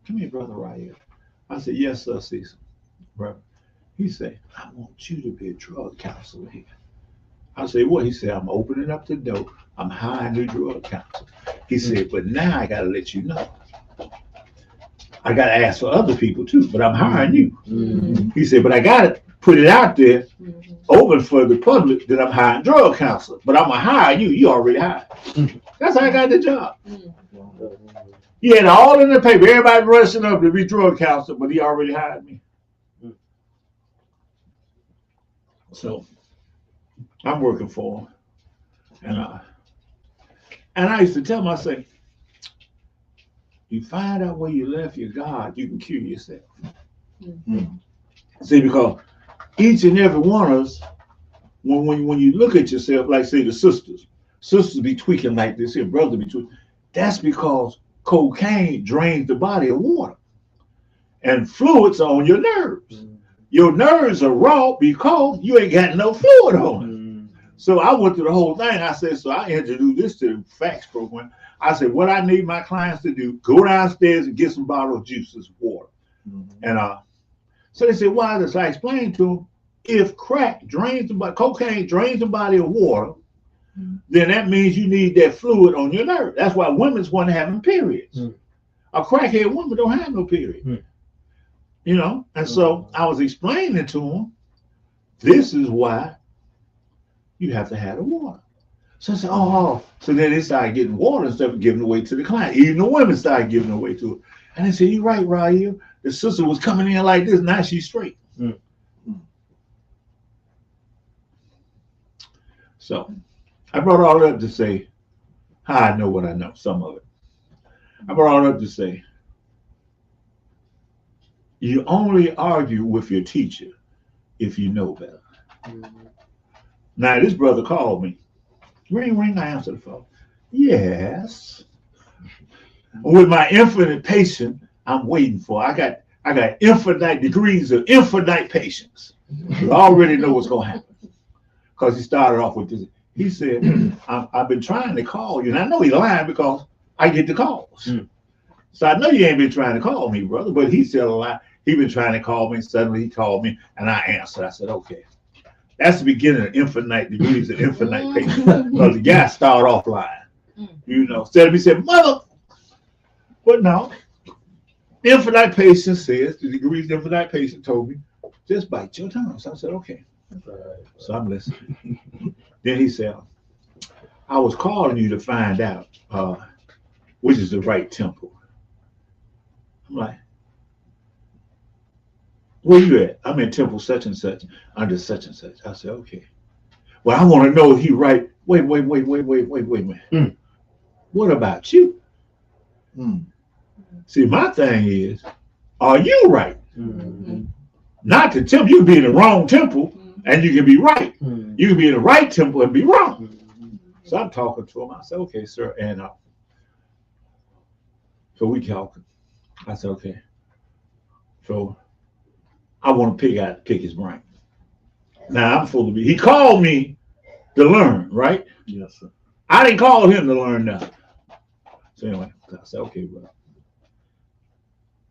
come here, brother, right here. I said, yes, sir, Cecil, brother. He said, I want you to be a drug counselor here. I said, what? He said, I'm opening up the door. I'm hiring a drug counselor. He said, but now I got to let you know. I got to ask for other people too, but I'm hiring you. Mm-hmm. He said, but I got to put it out there, open for the public that I'm hiring drug counselor, but I'm going to hire you. You already hired. That's how I got the job. He had all in the paper. Everybody rushing up to be drug counselor, but he already hired me. So I'm working for him. And I used to tell him, I say, you find out where you left your God, you can cure yourself. See, because each and every one of us, when you look at yourself, like say the sisters be tweaking like this here, brothers be tweaking. That's because cocaine drains the body of water. And fluids are on your nerves. Your nerves are raw because you ain't got no fluid on it. So I went through the whole thing. I said, so I introduced this to the FACTS program. I said, what I need my clients to do, go downstairs and get some bottled juices, water. And so they said, why this? I explained to them, if crack drains the body, cocaine drains the body of water, then that means you need that fluid on your nerve. That's why women's want to have periods. A crackhead woman don't have no period. You know, and so I was explaining to them, this is why you have to have the water. So I said, oh, so then they started getting water and stuff and giving away to the client. Even the women started giving away to it. And they said, you're right, Raheel. The sister was coming in like this, now she's straight. So I brought all that up to say how I know what I know, some of it. I brought all that up to say, you only argue with your teacher if you know better. Now, this brother called me. Ring, ring, I answered the phone. Yes. With my infinite patience, I'm waiting for. I got infinite degrees of infinite patience. I already know what's going to happen. Because he started off with this. He said, I've been trying to call you. And I know he's lying because I get the calls. So I know you ain't been trying to call me, brother, but he said a lie. He been trying to call me. Suddenly he called me and I answered. I said, okay. That's the beginning of infinite degrees of infinite patience. Because the guy started off lying. You know, instead of he said, mother, but no. Infinite patience says, the degrees of infinite patience told me, just bite your tongue. So I said, okay. So I'm listening. Then he said, I was calling you to find out which is the right temple. I'm like, where you at? I'm in temple such and such, under such and such. I said, okay. Well, I want to know if he right. Wait a minute. What about you? See, my thing is, are you right? Not the temple. You can be in the wrong temple and you can be right. You can be in the right temple and be wrong. So I'm talking to him. I said, okay, sir. And so we talking. I said, okay. So I want to pick his brain. Now I'm supposed to be. He called me to learn, right? Yes, sir. I didn't call him to learn nothing. So anyway, I said, okay, brother.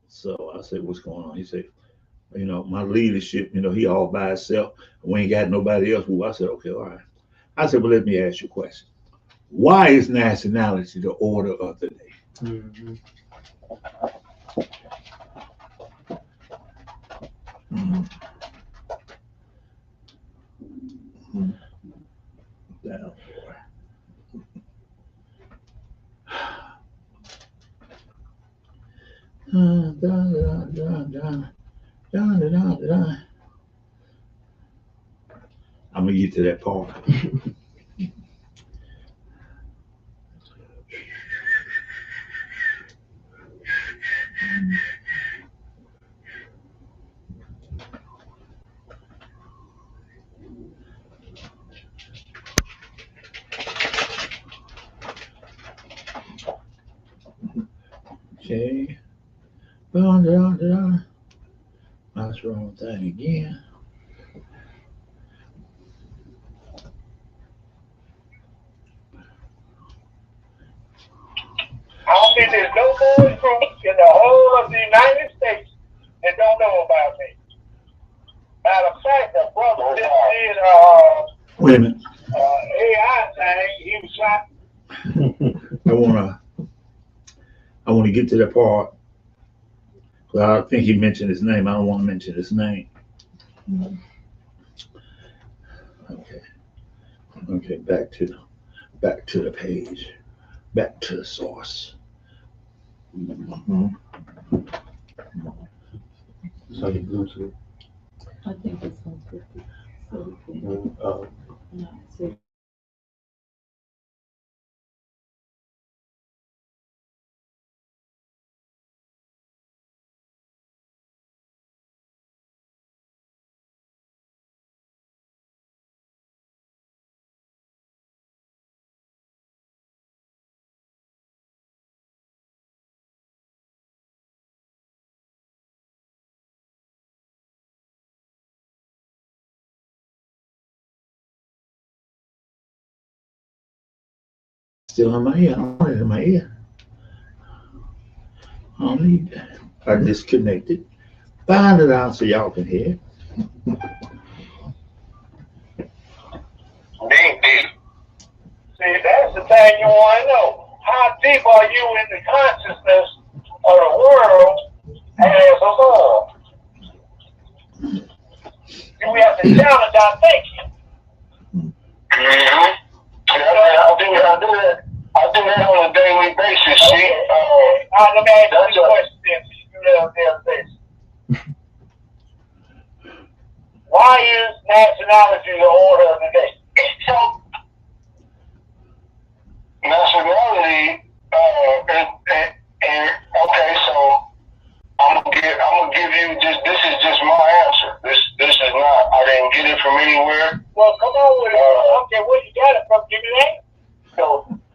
So I said, what's going on? He said, you know, my leadership, you know, he all by himself. We ain't got nobody else. I said, okay, all right. I said, well, let me ask you a question. Why is nationality the order of the day? Down. I'm gonna get to that part. Okay. That's the wrong thing again. I don't think there's no more groups in the whole of the United States that don't know about me. Matter of fact, the brother just did Wait a minute. AI thing. He was trying. I wanna get to that part. 'Cause I think he mentioned his name. I don't want to mention his name. Okay. Okay, back to the page. Back to the source. So you Bluetooth. I think it's on 50. So we can, no, so Still in my ear. I don't want it in my ear. I don't need that. I disconnected. Find it out so y'all can hear. Deep. See, that's the thing you want to know. How deep are you in the consciousness of the world as a whole? We have to challenge our thinking. Mm-hmm. I do that on a daily basis. See, let me ask you the question then. So you do that on a daily basis. Why is nationality the order of the day? So, nationality, okay, so I'm gonna give you this is just my answer. This is not, I didn't get it from anywhere. Well, come on with it. Okay, where you got it from? Give me that.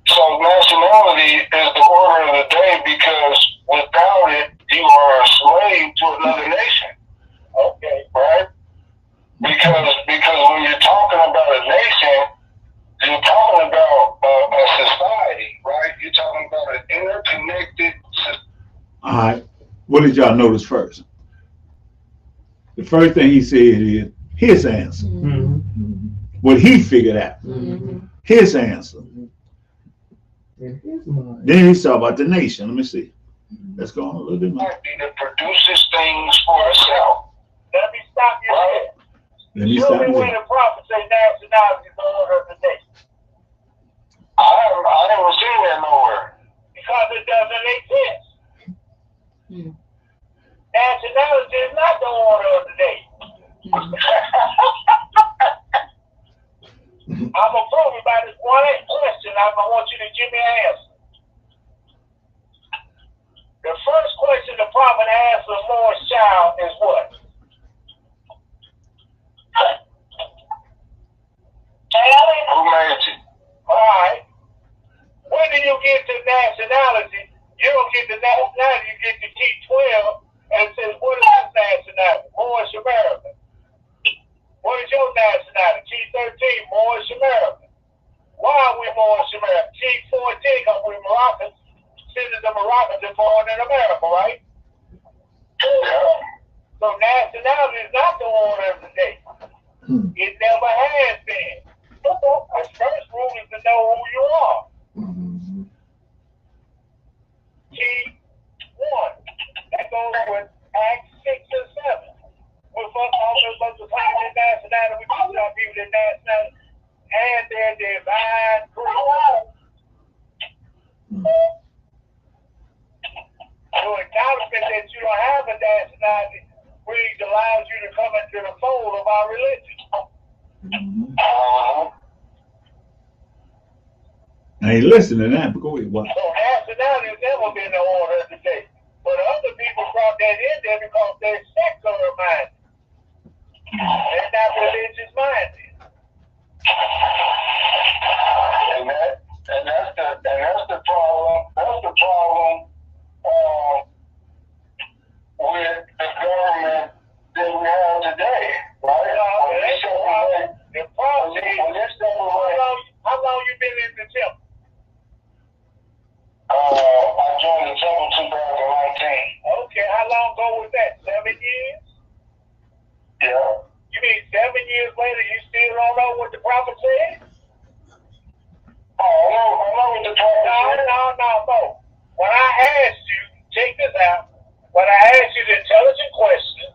So nationality is the order of the day because without it, you are a slave to another nation. Okay, right? Because when you're talking about a nation, you're talking about a society, right? You're talking about an interconnected society. All right. What did y'all notice first? The first thing he said is his answer. Mm-hmm. What he figured out. mm-hmm. His answer. Mm-hmm. Then he saw about the nation. Let me see. Let's go on a little bit more. That produces things for itself. Let me stop you there. Let me Show stop me where you. the prophet say nationality is the order of the day. I haven't seen that nowhere. Because it doesn't exist. Nationality is not the order of the day. I'm going to prove it by this one question. I want you to give me an answer. The first question the prophet asked of Lord's child is what? Who made you? Alright. When do you get to nationality? You don't get to nationality, you get to T12 and it says, what is his nationality? Moorish American. What is your nationality? T13, Moorish American. Why are we Moorish American? T14, because we're Moroccans. Citizens of Morocco are born in America, right? Yeah. So nationality is not the order of the day. It never has been. The first rule is to know who you are. T1. That goes with Acts 6 and 7. With us all of the time in nationality, we teach our people in nationality and their divine creed. So acknowledgement that you don't have a nationality creed allows you to come into the fold of our religion. I ain't listening to that, but go ahead. What? So nationality has never been the order of the day. But other people brought that in there because they're secular minded. They're not religious minded. And that's the problem. That's the problem years later, you still don't know what the prophet said? Oh, I know what the prophet said. No. When I asked you, check this out. When I asked you the intelligent question,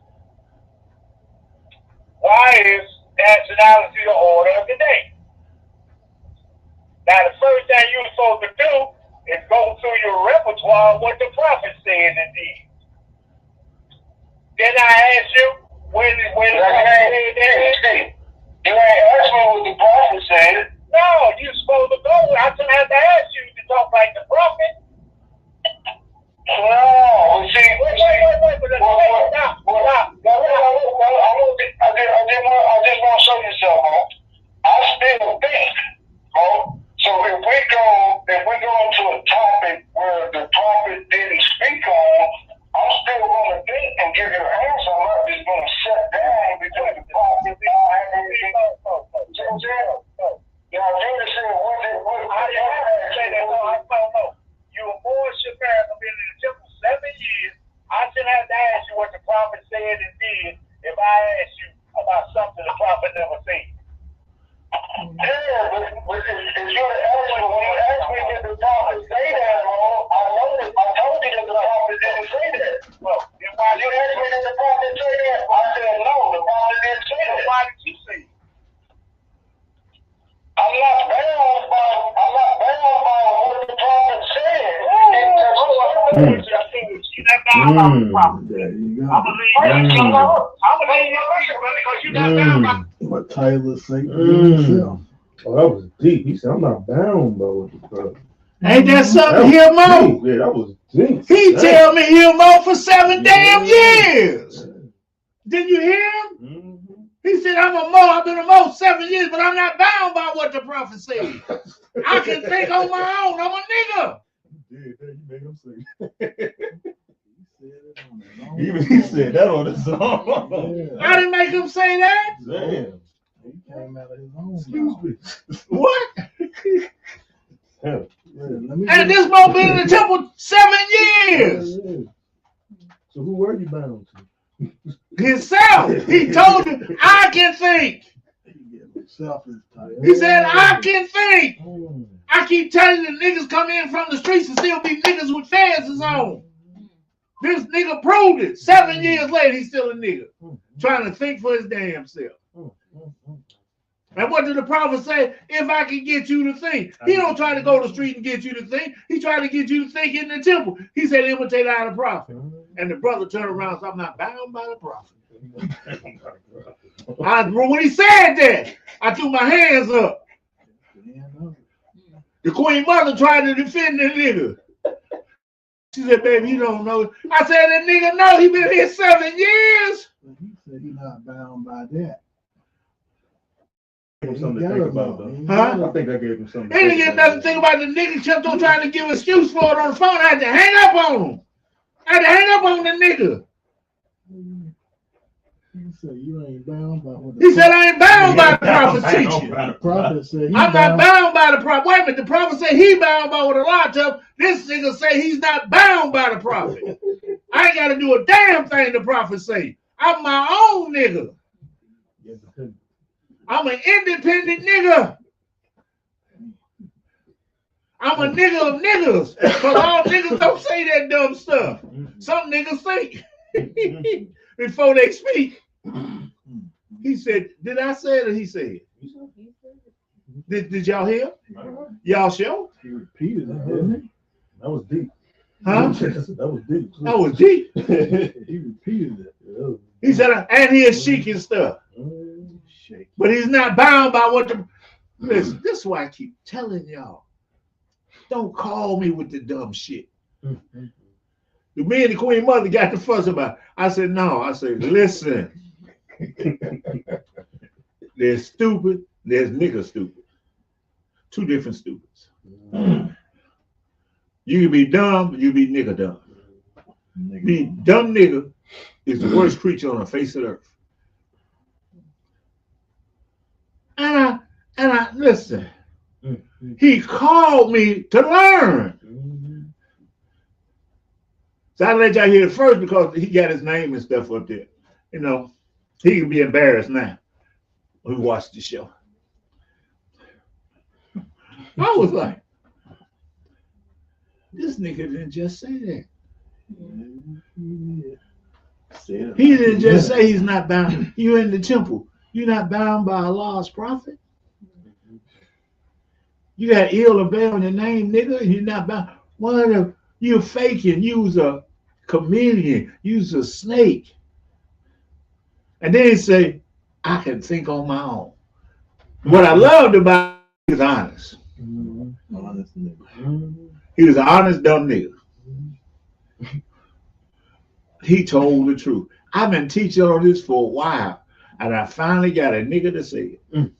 why is nationality the order of the day? Now, the first thing you're supposed to do is go through your repertoire of what the prophet said and did. Then I asked you when the prophet said that. You ain't asked me what the prophet said. No, you're supposed to go. I shouldn't have to ask you to talk like the prophet. No, see, wait, stop. I just want to show you something. I still think, so if we go into a topic where the prophet didn't speak on, I'm still going to think and give you an answer. I'm not just going to sit down because the prophet didn't have anything. Yeah, I'm going to say what you were born Shabbat, I've been in the temple 7 years. I shouldn't have to ask you what the prophet said and did if I asked you about something the prophet never said. Yeah, but if you're the answer, when you ask me did the prophet say that, I told you that the prophet didn't say that. Well, then why you asked me did the prophet say that? I said no, the prophet didn't say that. Why did you say it? I'm not bound by what the prophet said. There you go. I believe you because you're not bound by. What Tyler say himself. Oh, that was deep. He said, I'm not bound by what the prophet. Ain't that something here, Mo? Yeah, that was deep. He tell me he'll Mo for 7 damn years. Did you hear him? Mm-hmm. He said, I'm a Mo. I've been a Mo 7 years, but I'm not bound by what the prophet said. I can think on my own. I'm a nigga. You made him say he said that on his own. I didn't make him say that. Damn. He came out of his own Excuse mouth. me. What? Yeah, let me And get- this Mo been in the temple 7 years. So who were you bound to? Himself. He told you, I can think. He get himself this time. He said, I can think. Mm. I keep telling you, niggas come in from the streets and still be niggas with fans on. This nigga proved it. 7 years later, he's still a nigga. Trying to think for his damn self. And what did the prophet say? If I can get you to think. He don't try to go to the street and get you to think. He tried to get you to think in the temple. He said, imitate out the prophet. And the brother turned around and said, I'm not bound by the prophet. When he said that, I threw my hands up. The queen mother tried to defend the nigga. She said, baby, you don't know. I said, that nigga know he been here 7 years. He said he's not bound by that. Gave him something to think about, though. Huh? I think I gave him something. He didn't get nothing to think about. The nigga kept on trying to give an excuse for it on the phone. I had to hang up on him. I had to hang up on the nigga. He said you ain't bound by what He said, I ain't bound by the prophet's teaching. the prophet said. I'm not bound by the prophet. Wait a minute, the prophet said he bound by what Allah tells him. This nigga say he's not bound by the prophet. I ain't got to do a damn thing the prophet say. I'm my own nigga. I'm an independent nigga. I'm a nigga of niggas. Because all niggas don't say that dumb stuff. Some niggas think before they speak. He said, did I say it or he said it? Did y'all hear? Y'all show? He repeated it, didn't That was deep. Huh? That was deep. That was deep. he? He repeated it. He said, and he is chic and stuff. Shake. But he's not bound by what the... Listen, this is why I keep telling y'all. Don't call me with the dumb shit. The me and the queen mother got the fuss about it. I said, no. I said, listen. There's stupid. There's nigga stupid. Two different stupids. You can be dumb, you can be nigga dumb. Be dumb nigga is the worst creature on the face of the earth. And I listen. He called me to learn. So I let y'all hear it first because he got his name and stuff up there. You know, he can be embarrassed now. who watched the show. I was like, this nigga didn't just say that. He didn't just say he's not bound. You in the temple. You're not bound by Allah's prophet. You got ill or bad on your name, nigga. You're not bound. One of you're faking. You's a chameleon. You's a snake. And then he say, I can think on my own. What I loved about him is honest. Honest nigga. He was an honest dumb nigga. He told the truth. I've been teaching on this for a while, and I finally got a nigga to say it.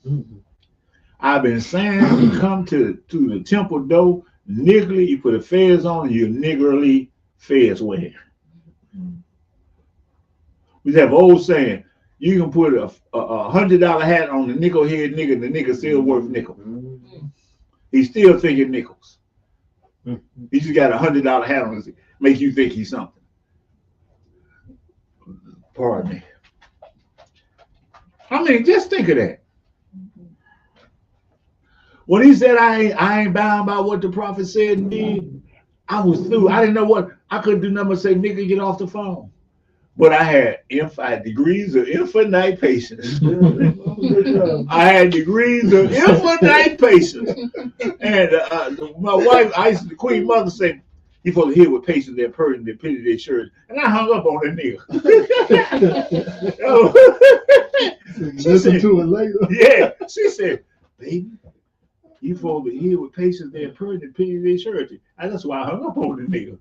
I've been saying you come to the temple door, niggly, you put a fez on, and you're niggerly fez wearing. We have an old saying, you can put a $100 hat on the nickel head nigga, and the nigga still worth nickel. He's still thinking nickels. He just got a $100 hat on his head, make you think he's something. Pardon me. I mean, just think of that. When he said I ain't bound by what the prophet said and did, I was through. I didn't know what I couldn't do nothing but say, nigga, get off the phone. But I had degrees of infinite patience. I had degrees of infinite patience. And my wife, the queen mother said, you supposed to hear with patience their person, their pity, their shirt. And I hung up on that nigga. Listen to it later. Yeah. She said, baby, you supposed to hear with patience their person, their pity, their shirt. And that's why I hung up on the nigga.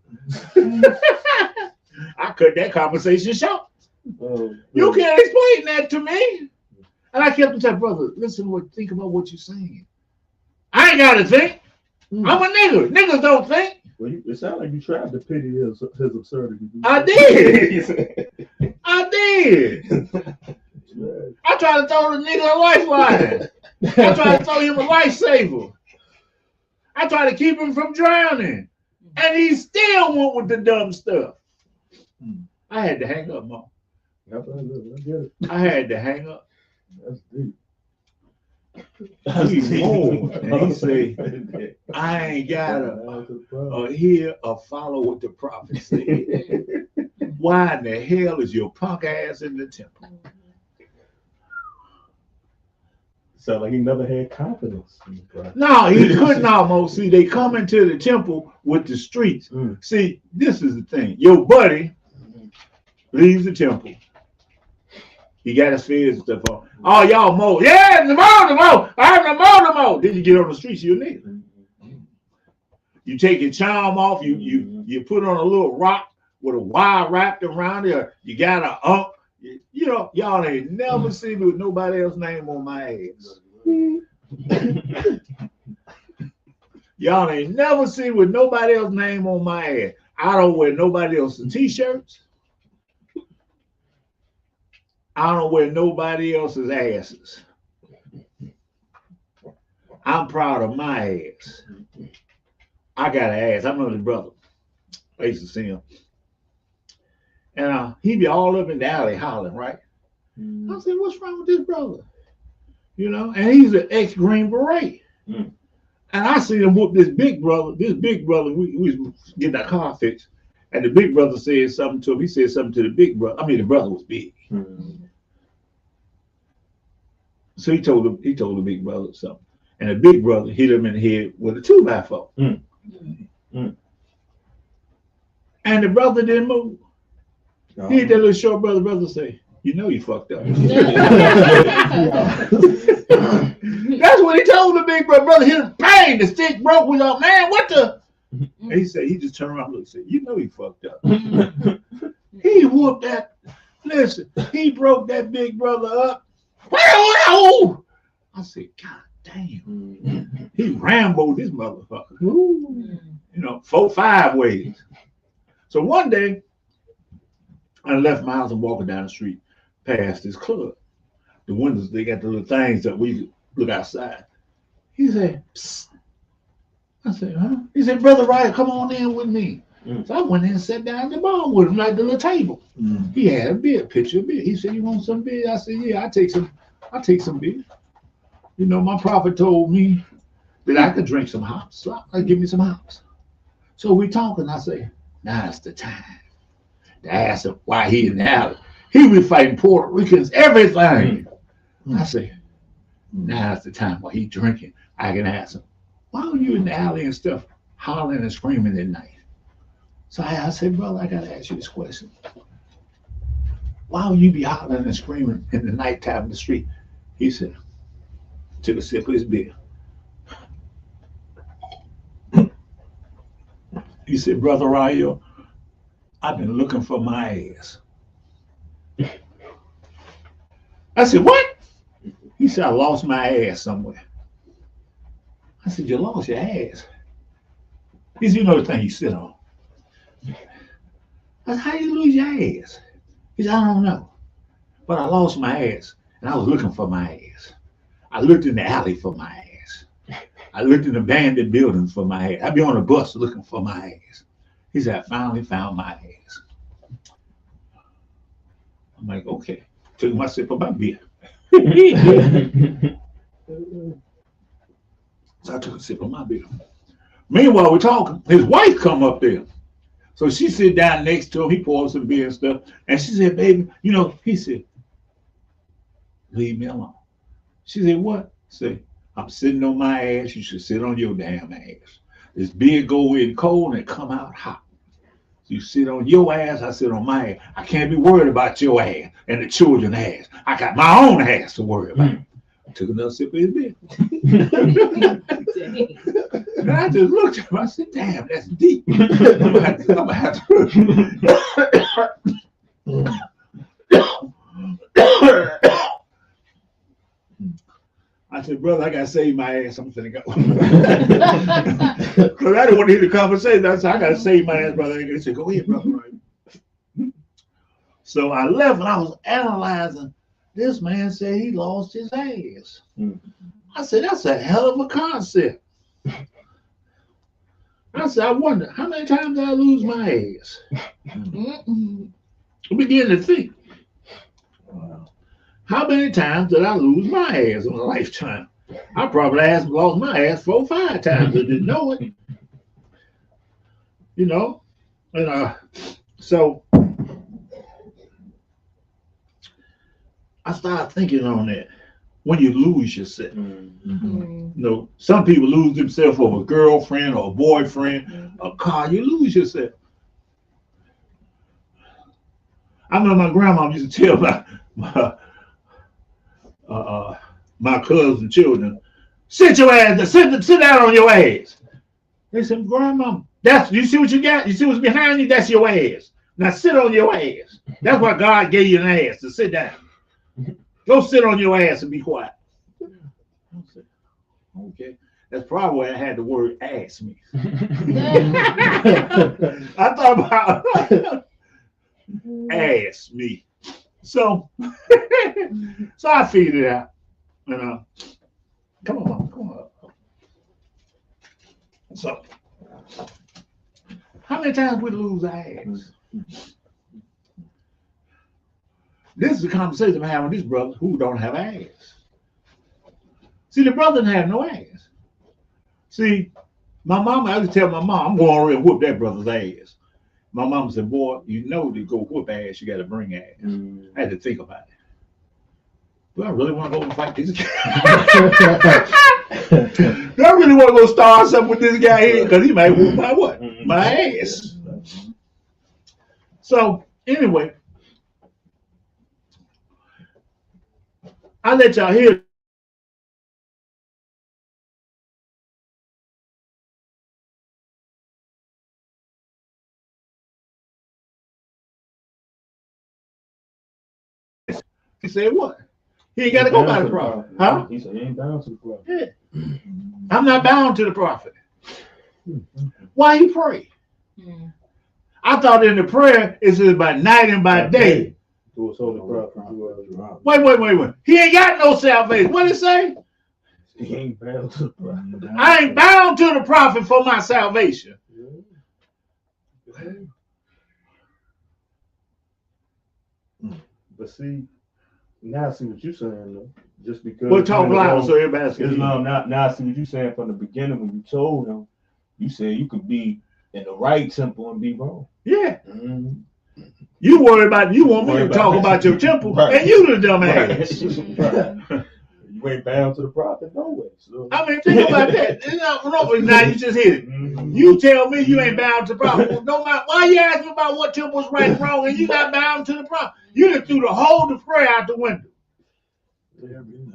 I cut that conversation short. You can't explain that to me. And I kept telling brother, listen, think about what you're saying. I ain't got to think. I'm a nigga. Niggas don't think. Well, it sounds like you tried to pity his absurdity. I did. I did. I tried to throw the nigga a lifeline. I tried to throw him a lifesaver. I tried to keep him from drowning. And he still went with the dumb stuff. I had to hang up, Mom. I get it. I had to hang up. That's deep. He moaned, and he said, I ain't gotta hear or follow what the prophet said. Why in the hell is your punk ass in the temple? Sound like he never had confidence in the prophet. No, he couldn't almost. See, they come into the temple with the streets. See, this is the thing. Your buddy leaves the temple. He got his feds and stuff on. Oh, y'all mow. Yeah, the mow. I have the mow. Then you get on the streets, you a nigga. You take your charm off. You put on a little rock with a wire wrapped around it. You got a ump. You know, y'all ain't never seen me with nobody else's name on my ass. Y'all ain't never seen with nobody else's name on my ass. I don't wear nobody else's t-shirts. I don't wear nobody else's asses. I'm proud of my ass. I got an ass. I know his brother. I used to see him. And he be all up in the alley hollering, right? I said, what's wrong with this brother? You know, and he's an ex-Green Beret. And I seen him whoop this big brother. We was getting our car fixed. And the big brother said something to him. He said something to the big brother. I mean, the brother was big. So he told the big brother something. And the big brother hit him in the head with a 2x4. And the brother didn't move. He hit that little short brother say, you know you fucked up. That's what he told the big brother. His pain, the stick broke. We like, man, what the? And he said, he just turned around and looked and said, you know he fucked up. He whooped that. Listen, he broke that big brother up. I said, God damn. He Rambo'd this motherfucker. You know, 4-5 ways. So one day, I left my house and walking down the street past this club. The windows, they got the little things that we look outside. He said, psst. I said, huh? He said, Brother Ryder, come on in with me. So I went in and sat down at the bar with him, like the little table. He had a beer, picture of beer. He said, you want some beer? I said, yeah, I take some I'll take some beer. You know, my prophet told me that I could drink some hops. So I give me some hops. So we talking. I say, now's the time to ask him why he in the alley. He was fighting Puerto Ricans, everything. I say, now's the time while he drinking. I can ask him, why are you in the alley and stuff, hollering and screaming at night? So I said, brother, I got to ask you this question. Why would you be hollering and screaming in the nighttime in the street? He said, took a sip of his beer. He said, Brother Rayo, I've been looking for my ass. I said, what? He said, I lost my ass somewhere. I said, you lost your ass? He said, you know the thing you sit on. I said, how you lose your ass? He said, I don't know. But I lost my ass, and I was looking for my ass. I looked in the alley for my ass. I looked in abandoned buildings for my ass. I'd be on a bus looking for my ass. He said, I finally found my ass. I'm like, okay. Took my sip of my beer. So I took a sip of my beer. Meanwhile, we're talking. His wife come up there. So she sit down next to him. He poured some beer and stuff. And she said, baby, you know, he said, leave me alone. She said, what? I said, I'm sitting on my ass. You should sit on your damn ass. This beer go in cold and come out hot. You sit on your ass, I sit on my ass. I can't be worried about your ass and the children's ass. I got my own ass to worry about. I took another sip of his beer. And I just looked at him. I said, damn, that's deep. I'm gonna have to. I said, brother, I gotta save my ass. I'm finna go. Because I didn't want to hear the conversation. I said, I gotta save my ass, brother. He said, go ahead, brother. So I left and I was analyzing. This man said he lost his ass. I said, that's a hell of a concept. I said, I wonder how many times did I lose my ass? I began to think. How many times did I lose my ass in a lifetime? I probably lost my ass 4 or 5 times. I didn't know it. You know? And so I started thinking on that. When you lose yourself. You know, some people lose themselves over a girlfriend or a boyfriend, a car. You lose yourself. I remember my grandma used to tell my cousin children, sit your ass, sit down on your ass. They said, Grandma, you see what you got? You see what's behind you? That's your ass. Now sit on your ass. That's why God gave you an ass, to sit down. Go sit on your ass and be quiet. I said, okay. That's probably why I had the word ass me. I thought about ass me. So I figured it out. And come on, Mom, come on. So how many times we lose our ass? This is a conversation I'm having with this brother who don't have ass. See, the brother didn't have no ass. See, my mama, I used to tell my mom, I'm going over and whoop that brother's ass. My mama said, boy, you know to go whoop ass, you got to bring ass. I had to think about it. Do I really want to go and fight this guy? Do I really want to go start something with this guy here? Because he might whoop my what? My ass. So, anyway, I'll let y'all hear. He said, what? He ain't got to go by the prophet. Huh? He said he ain't bound to the prophet. Yeah. I'm not bound to the prophet. Why he pray? I thought in the prayer it says by night and by day. To his holy prophet. Wait. He ain't got no salvation. What did it say? He ain't bound to the prophet. I ain't bound to the prophet for my salvation. But see, Now I see what you're saying though. Just because. Well, talk loud so everybody can hear. Islam. Now I see what you're saying from the beginning when you told him. You said you could be in the right temple and be wrong. Yeah. Mm-hmm. You worry about, you want me to talk about your temple, Right. and you the dumb ass. Right. You ain't bound to the prophet, no way. So. I mean, think about that. Now you just hit it. Mm-hmm. You tell me you ain't bound to the prophet. No matter why you ask me about what temple's right and wrong, and you not bound to the prophet. You done threw the whole of prayer out the window. Everything.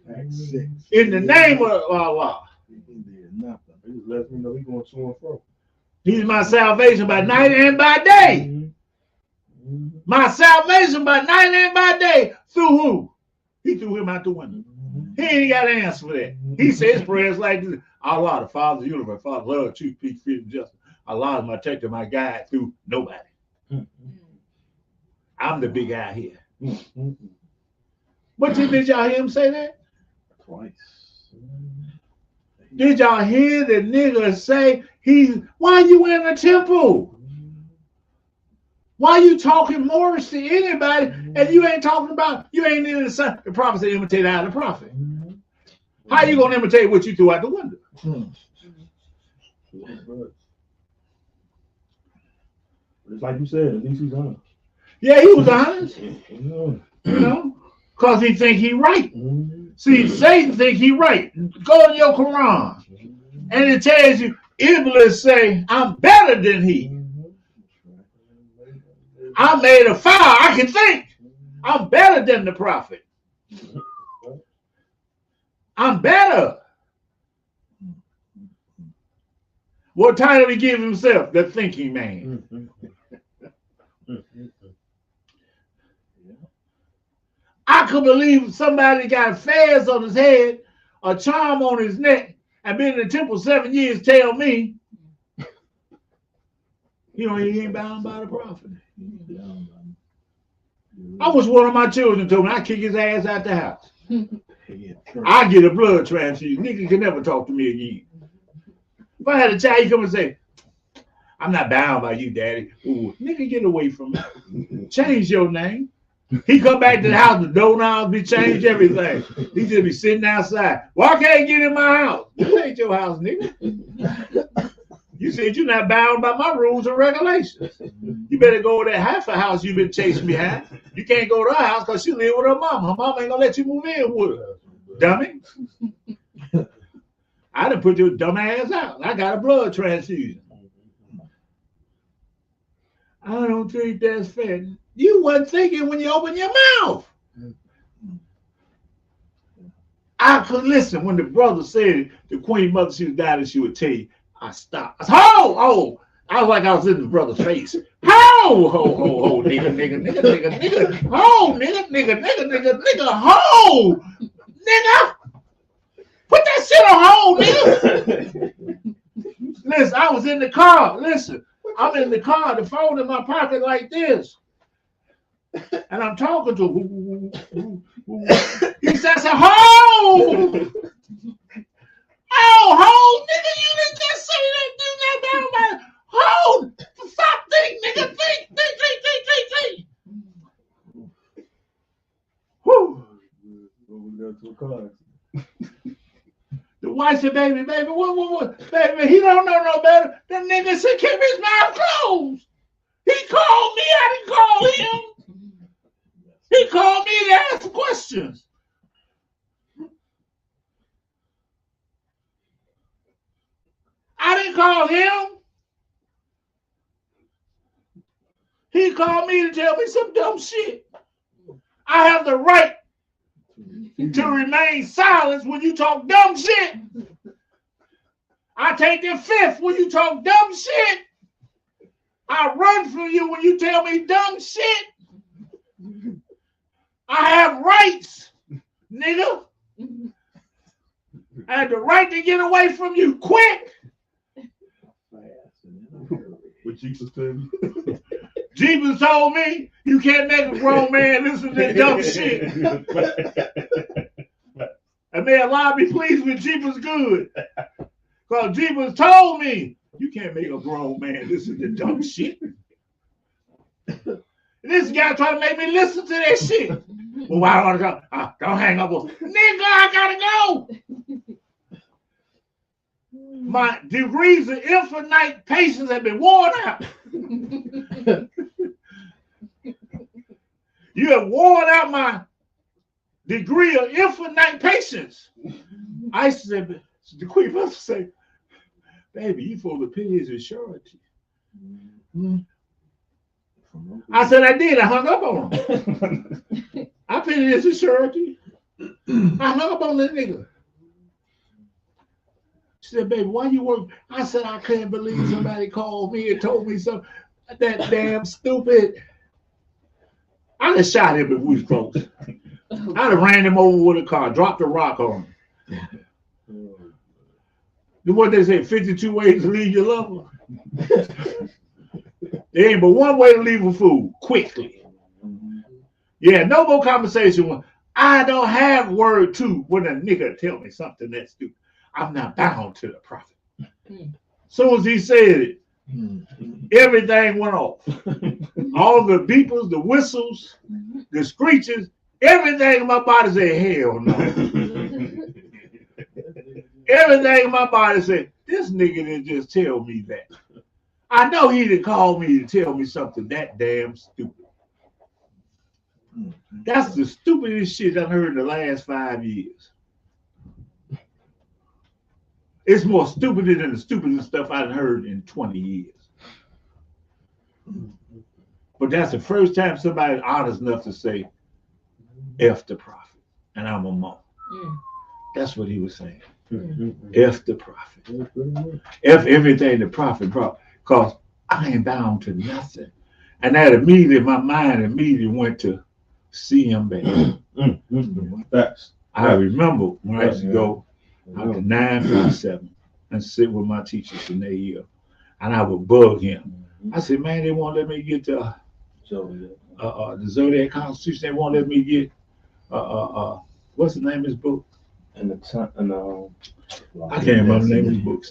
Acts 6. In the name of Allah. He did nothing. He just lets me know he going to and fro. He's my salvation by night and by day. Mm-hmm. My salvation by night and by day. Through who? He threw him out the window. He ain't got an answer for that. He says prayers like this. Allah, the Father of the universe, Father, love, truth, peace, freedom, justice. Allah is my protector, my guide through nobody. I'm the big guy here. Mm-hmm. But did y'all hear him say that? Twice. Did y'all hear the nigga say, why you in the temple? Why you talking Morris to anybody and you ain't talking about, you ain't in the sun? The prophet said imitate out of the prophet. How you gonna imitate what you threw out the window? It's like you said, at least he's honest. Yeah, he was honest, Mm-hmm. you know, because he think he right. Mm-hmm. See, Satan think he right. Go in your Quran and it tells you, Iblis say, I'm better than he. I made a fire. I can think. I'm better than the prophet. I'm better. What title he give himself? The thinking man. I could believe somebody got fez on his head, a charm on his neck, and been in the temple 7 years tell me, he ain't bound by the prophet. I wish one of my children told me I'd kick his ass out the house. I get a blood transfusion. Nigga can never talk to me again. If I had a child, he come and say, I'm not bound by you, daddy. Ooh, nigga, get away from me. Change your name. He come back to the house, the doorknobs be changed, everything. He just be sitting outside. Why can't I get in my house? This ain't your house, nigga. You said you're not bound by my rules and regulations. You better go to that half a house you've been chasing behind. You can't go to her house because she live with her mama. Her mama ain't gonna let you move in with her. Dummy. I done put your dumb ass out. I got a blood transfusion. I don't think that's fair. You wasn't thinking when you opened your mouth. I could listen when the brother said the Queen Mother, she was dying and she would tell you, I stopped. I said, I was like I was in the brother's face. Ho, nigga, ho, nigga, ho, nigga. Put that shit on hold, nigga. Listen, I was in the car. Listen, I'm in the car, the phone in my pocket like this. And I'm talking to him. He says, ho! Oh, nigga, you didn't just say that, do that down my hold. Stop, think, nigga, think. Whew. The wife said, baby, what? Baby, he don't know no better. That nigga said, keep his mouth closed. He called me, I didn't call him. He called me to ask questions. I didn't call him. He called me to tell me some dumb shit. I have the right to remain silent when you talk dumb shit. I take the fifth when you talk dumb shit. I run from you when you tell me dumb shit. I have rights, nigga. I have the right to get away from you quick. What Jesus told me? Jesus told me you can't make a grown man listen to dumb shit. And may Allah be pleased with Jesus good. Because Jesus told me you can't make a grown man listen to dumb shit. This guy trying to make me listen to that shit. Well, why do I go? Don't hang up. Nigga, I gotta go. My degrees of infinite patience have been worn out. You have worn out my degree of infinite patience. I said, the Queen Mother say, baby, you full of pity and surety. I said, I did. I hung up on him. I pity his surety. I hung up on that nigga. She said, baby, why you work? I said, I couldn't believe somebody called me and told me something. That damn stupid. I'd have shot him if we was close. I'd have ran him over with a car, dropped a rock on him. What they say, 52 ways to leave your lover? There ain't but one way to leave a fool, quickly. Yeah, no more conversation when I don't have word two when a nigga tell me something that's stupid. I'm not bound to the prophet. Soon as he said it, everything went off. All the beepers, the whistles, the screeches, everything in my body said, hell no. Everything in my body said, this nigga didn't just tell me that. I know he didn't call me to tell me something that damn stupid. That's the stupidest shit I've heard in the last 5 years. It's more stupider than the stupidest stuff I've heard in 20 years. But that's the first time somebody's honest enough to say, F the prophet, and I'm a mom. That's what he was saying. F the prophet. F everything the prophet brought, because I ain't bound to nothing. And that immediately, my mind immediately went to see him back. I remember when I used to go out to 957 and sit with my teachers in their ear, and I would bug him. I said, man, they won't let me get the Zodiac Constitution. They won't let me get what's the name of his book? I can't remember the name of his book.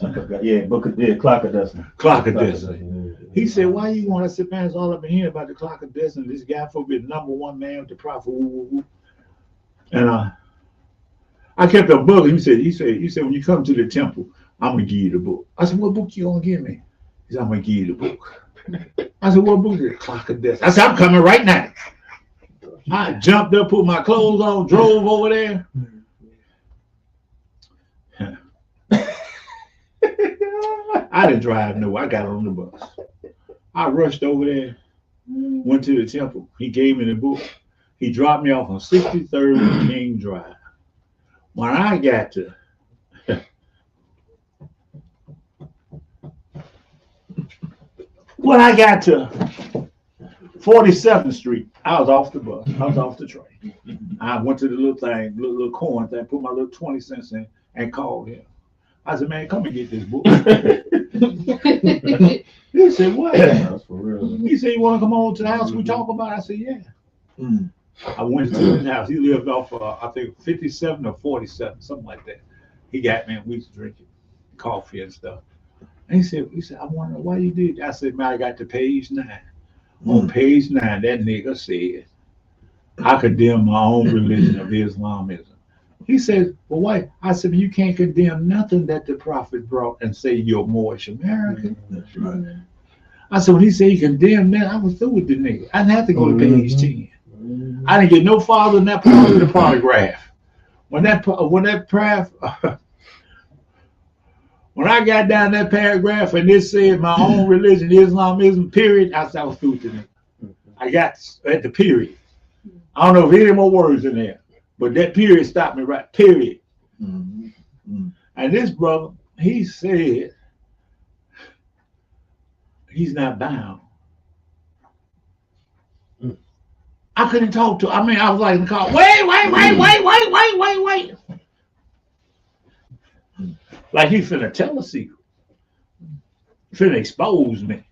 Clock of Destiny. Clock of Destiny. He said, why you want to sit man? It's all I've been hearing about the Clock of Destiny. This guy for be the #1 man with the prophet. And I kept on bugging. He said, when you come to the temple, I'm gonna give you the book. I said, what book you gonna give me? He said, I'm gonna give you the book. I said, what book is it? Clock of Destiny. I said, I'm coming right now. I jumped up, put my clothes on, drove over there. I didn't drive nowhere. I got on the bus. I rushed over there, went to the temple. He gave me the book. He dropped me off on 63rd and King Drive. When I got to when I got to 47th Street, I was off the bus. I was off the train. I went to the little thing, little coin thing, put my little 20 cents in and called him. I said, man, come and get this book. He said, what? That's for real. He said, you want to come on to the house we talk about? I said, yeah. I went to his house. He lived off, I think, 57 or 47, something like that. He got me and we was drinking coffee and stuff. And he said, I wonder why you did that. I said, man, I got to page 9. On page 9, that nigga said, I condemn my own religion of Islamism. He said, well, why? I said, you can't condemn nothing that the prophet brought and say you're Moorish American. That's right. I said, when he said he condemned that, I was through with the nigga. I didn't have to go to page 10. I didn't get no farther than that part of the paragraph. When I got down that paragraph and it said my own religion, Islamism, period, I said I was through with the nigga. I got at the period. I don't know if any more words in there. But that period stopped me right, period. And this brother, he said, he's not bound. I couldn't talk to him. I mean, I was like in the car, wait. Like he finna tell a secret. Finna expose me.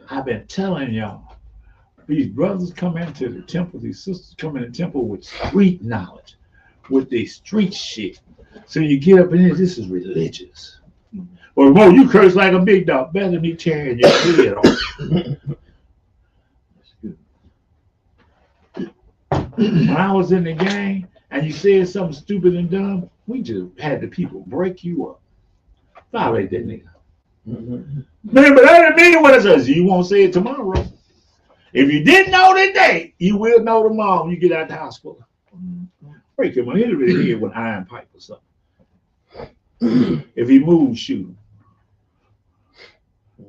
I've been telling y'all. These brothers come into the temple, these sisters come in the temple with street knowledge, with their street shit. So you get up in here, this is religious. Or, whoa, you curse like a big dog, better than me tearing your head off. When I was in the gang and you said something stupid and dumb, we just had the people break you up. Violate that nigga. Man, but that didn't mean what it says. You won't say it tomorrow. If you didn't know today, you will know tomorrow when you get out the hospital. Break him. Hit him in the head with an iron pipe or something. If he moves, shoot him.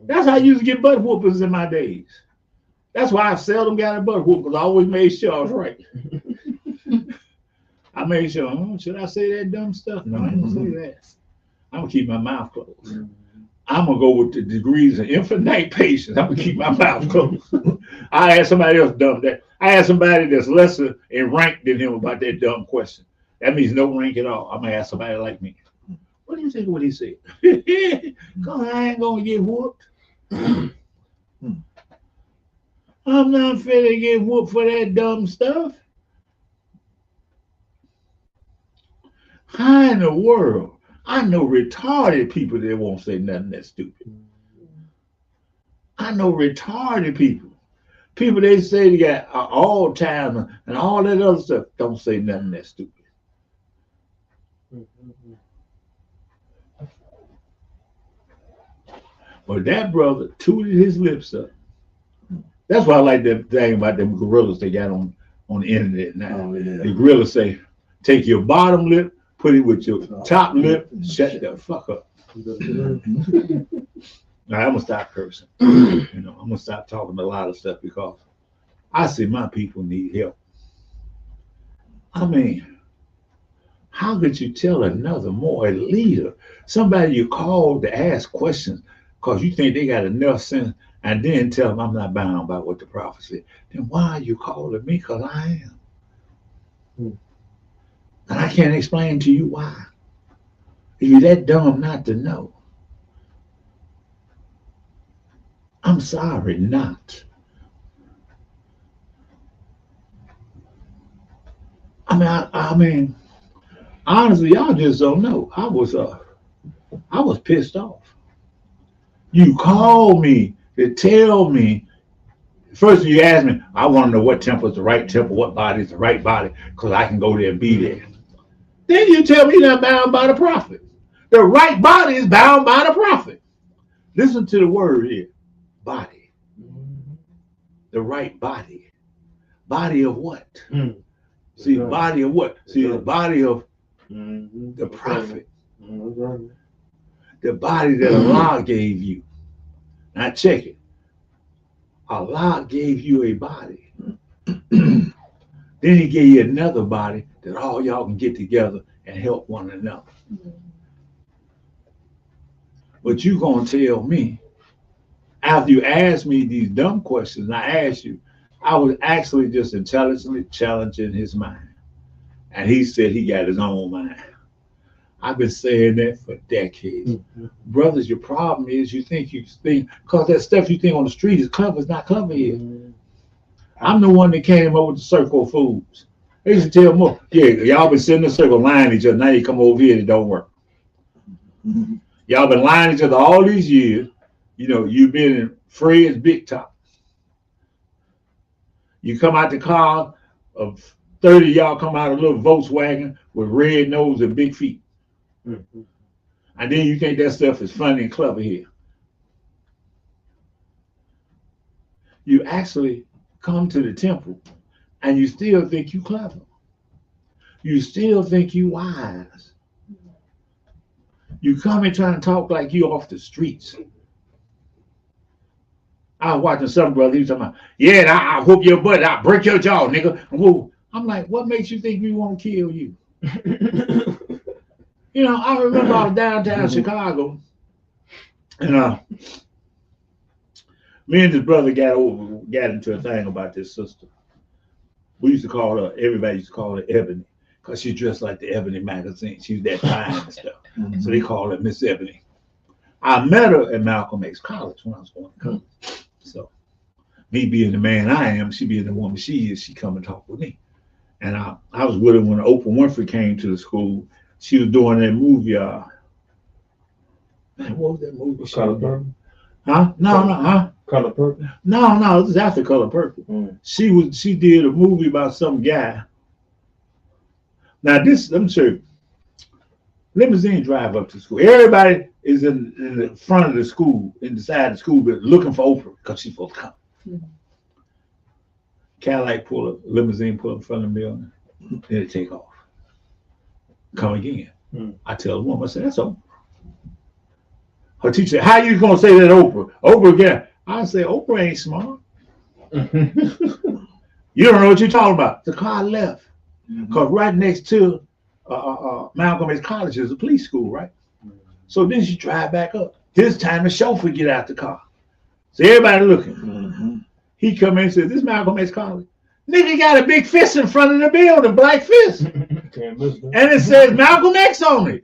That's how I used to get butt whoopers in my days. That's why I seldom got a butt whoop, because I always made sure I was right. I made sure, should I say that dumb stuff? No, I ain't gonna say that. I'm gonna keep my mouth closed. I'm gonna go with the degrees of infinite patience. I'm gonna keep my mouth closed. I ask somebody else dumb that. I ask somebody that's lesser in rank than him about that dumb question. That means no rank at all. I'm gonna ask somebody like me. What do you think of what he said? Cause I ain't gonna get whooped. I'm not finna get whooped for that dumb stuff. How in the world? I know retarded people that won't say nothing that's stupid. I know retarded people. People they say they got all time and all that other stuff, don't say nothing that's stupid. But that brother tooted his lips up. That's why I like that thing about them gorillas they got on the internet now. Oh, yeah. The gorillas say, take your bottom lip, put it with your top lip, shut the fuck up. Now I'm gonna stop cursing. I'm gonna stop talking a lot of stuff because I see my people need help. I mean, how could you tell another more a leader, somebody you called to ask questions because you think they got enough sense, and then tell them I'm not bound by what the prophet said? Then why are you calling me? Because I am. And I can't explain to you why. You're that dumb not to know. I'm sorry not. I mean, honestly, y'all just don't know. I was pissed off. You called me to tell me. First, you asked me, I want to know what temple is the right temple, what body is the right body, because I can go there and be there. Then you tell me you're not bound by the prophet. The right body is bound by the prophet. Listen to the word here. Body. The right body. Body of what? See, the body of what? See, the body of the prophet. The body that Allah gave you. Now check it. Allah gave you a body. Then he gave you another body that all y'all can get together and help one another. But you gonna tell me, after you asked me these dumb questions, I asked you, I was actually just intelligently challenging his mind. And he said he got his own mind. I've been saying that for decades. Brothers, your problem is you think, because that stuff you think on the street is clever, it's not clever here. I'm the one that came up with the circle of foods. They used to tell more, yeah, y'all been sitting in a circle lying to each other. Now you come over here and it don't work. Y'all been lying to each other all these years. You've been in Fred's Big Top. You come out the car of 30 y'all come out of a little Volkswagen with red nose and big feet. And then you think that stuff is funny and clever here. You actually come to the temple and you still think you clever. You still think you wise. You come and trying to talk like you off the streets. I was watching some brother, he was talking about, yeah, I'll whoop your butt, I'll break your jaw, nigga. Whoa. I'm like, what makes you think we won't kill you? I remember I was downtown Chicago, and me and this brother got into a thing about this sister. We used to call her, everybody used to call her Ebony, because she dressed like the Ebony magazine. She was that fine and stuff. So they called her Miss Ebony. I met her at Malcolm X College when I was going to college. So me being the man I am, she being the woman she is, she come and talk with me. And I was with her when Oprah Winfrey came to the school. She was doing that movie. Man, what was that movie? Huh? No, huh? Color Purple. No, this is after Color Purple. Mm. She did a movie about some guy. Now this, let me show you. Limousine drive up to school. Everybody is in the front of the school, in the side of the school, but looking for Oprah because she's supposed to come. Mhm. Cadillac limousine pull up in front of the building, then it take off. Come again. Mm. I tell the woman, I said, that's Oprah. Her teacher said, how you gonna say that Oprah? Oprah again. I say, Oprah ain't smart. You don't know what you're talking about. The car left. Because right next to Malcolm X College is a police school, right? So then she drive back up. This time the chauffeur get out the car. So everybody looking. He come in and says, this Malcolm X College. Nigga got a big fist in front of the building, black fist. And it says Malcolm X on it.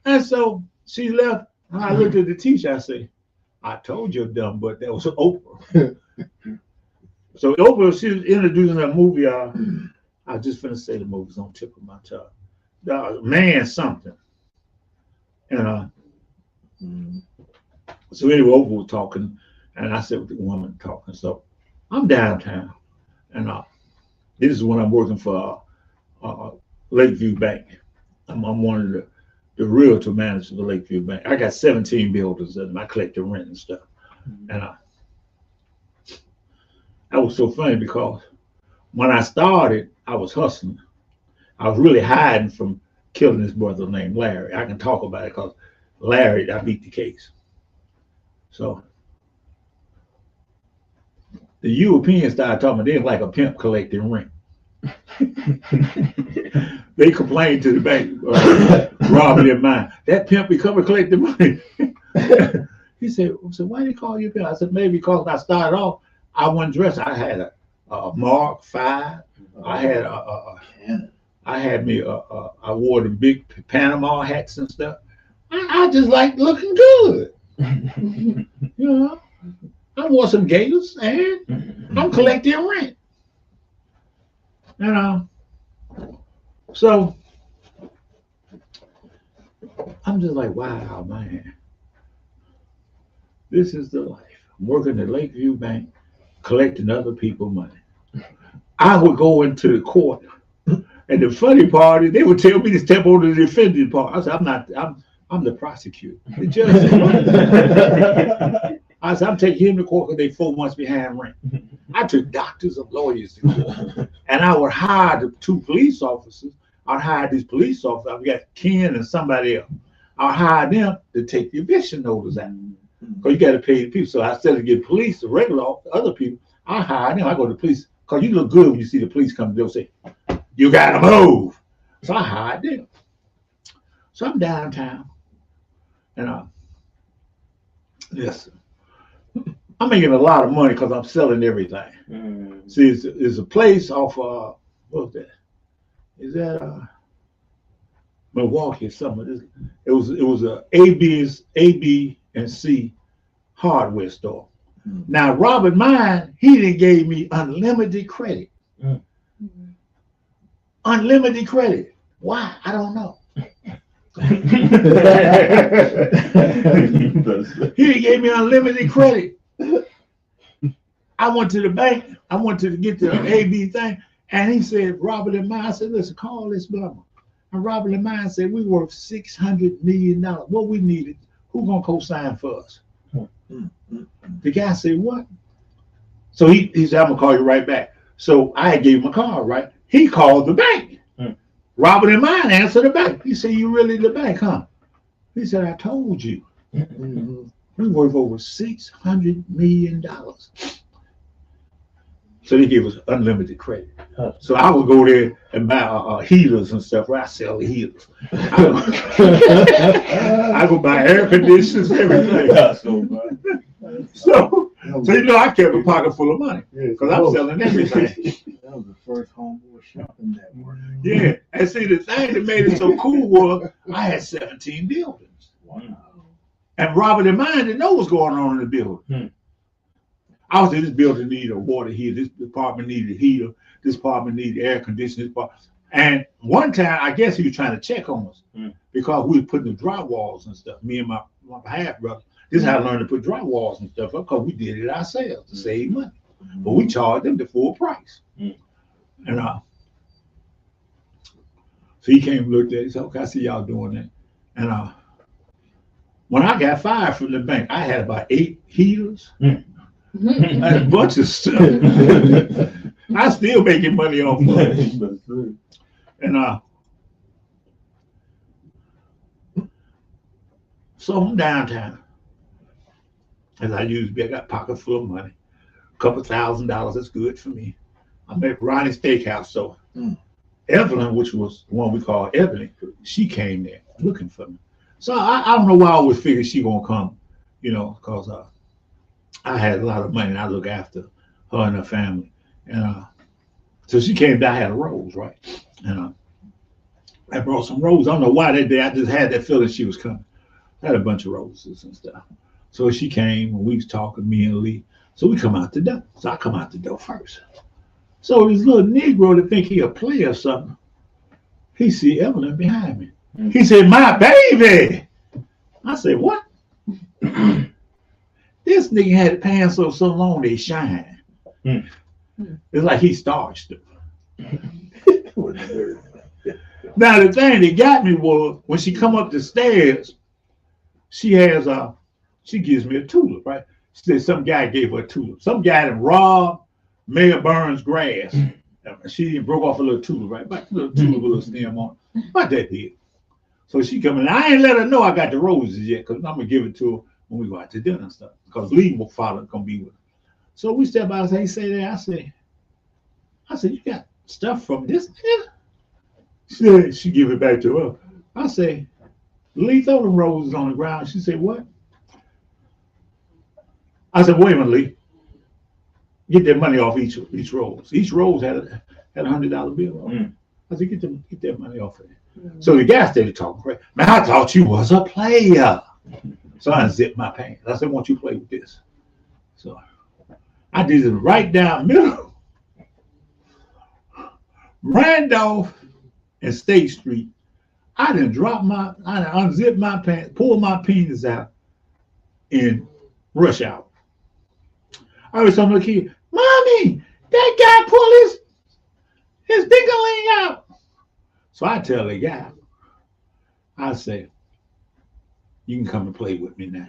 And so she left. And I looked at the teacher. I say, I told you, dumb, but that was Oprah. So Oprah, she was introducing a movie. I just finna say the movie's on tip of my tongue. Man something. And so anyway, Oprah was talking, and I said with the woman talking. So I'm downtown, and this is when I'm working for Lakeview Bank. I'm one of the realtor managers of the Lakeview Bank. I got 17 buildings and I collect the rent and stuff. And that was so funny because when I started, I was hustling. I was really hiding from killing this brother named Larry. I can talk about it because Larry, I beat the case. So the Europeans started talking, they like a pimp collecting rent. They complained to the bank, robbing their mind. That pimp become a collecting money. He said, why they call you a pimp? I said, maybe because when I started off, I wasn't dressed. I had a Mark V. I wore the big Panama hats and stuff. I just like looking good. You know, I wore some gaiters and I'm collecting rent. So I'm just like, wow, man, this is the life. I'm working at Lakeview Bank, collecting other people's money. I would go into the court, and the funny part is they would tell me to step on the defendant part. I said, I'm the prosecutor. The judge said, I said, I'm taking him to court because they 4 months behind rent. I took doctors and lawyers to court. And I would hire the 2 police officers. I'd hire these police officers. I've got Ken and somebody else. I'll hire them to take the eviction notice out. Because you got to pay the people. So instead of getting police, the regular other people, I hire them. I go to the police. Because you look good when you see the police come. They'll say, you got to move. So I hired them. So I'm downtown. And listen, I'm making a lot of money because I'm selling everything. See, it's a place off what was that? Is that Milwaukee or something? It was a A, and C hardware store. Now Robert Mine, he didn't gave me unlimited credit. Unlimited credit. Why? I don't know. He gave me unlimited credit. I went to the bank. I wanted to get the AB thing. And he said, Robert and Mine, I said, listen, call this number. And Robert and Mine said, we worth $600 million. What we needed, who gonna co-sign for us? The guy said, what? So he said, I'm gonna call you right back. So I gave him a call, right? He called the bank. Robert and Mine answered the bank. He said, you really the bank, huh? He said, I told you. We worth over $600 million. So they gave us unlimited credit. So I would go there and buy heaters and stuff. Where I sell the heaters. I go buy air conditioners, everything. So you know, I kept a pocket full of money because I'm selling everything. That was the first homeboy shopping network. Yeah, and see, the thing that made it so cool was I had 17 buildings. Wow. And Robert and Mine didn't know what's going on in the building. I was in this building needed a water heater. This department needed a heater. This department needed air conditioning. And one time, I guess he was trying to check on us because we were putting the drywalls and stuff, me and my half brother. This is how I learned to put drywalls and stuff up because we did it ourselves to save money. But we charged them the full price. Mm. And so he came and looked at it. He said, okay, I see y'all doing that. And when I got fired from the bank, I had about 8 heaters. I had a bunch of stuff. I still making money off of it. And so I'm downtown. As I usually be, I got a pocket full of money. A couple $1,000, that's good for me. I'm at Ronnie Steakhouse. So Evelyn, which was the one we call Evelyn, she came there looking for me. So I don't know why I always figured she gonna come, you know, because I had a lot of money and I look after her and her family. And so she came down, I had a rose, right? And I brought some roses. I don't know why that day, I just had that feeling she was coming. I had a bunch of roses and stuff. So she came and we was talking, me and Lee. So we come out the door. So I come out the door first. So this little Negro that think he a player or something, he see Evelyn behind me. He said, my baby. I said, what? This nigga had the pants so long they shine. It's like he starched them. Now the thing that got me was when she come up the stairs, she gives me a tulip, right? She said some guy gave her a tulip. Some guy that robbed Mayor Burns' grass. She broke off a little tulip, right? But a little tulip with a little stem on it. What that did. So she come in. I ain't let her know I got the roses yet, because I'm gonna give it to her when we go out to dinner and stuff. Because Lee will follow, gonna be with her. So we step by and say, say that. I said, you got stuff from this nigga? She give it back to her. I say, Lee, throw the roses on the ground. She said, what? I said, wait a minute, Lee. Get that money off each rose. Each rose had a $100 bill on it. I said, get that money off of it. So the guy started talking crazy. Man, I thought you was a player. So I unzipped my pants. I said, won't you play with this? So I did it right down middle. Randolph and State Street. I done unzipped my pants, pulled my penis out in rush hour. I was telling the kid, Mommy, that guy pulled his ding-a-ling out. So I tell the guy, I say, you can come and play with me now.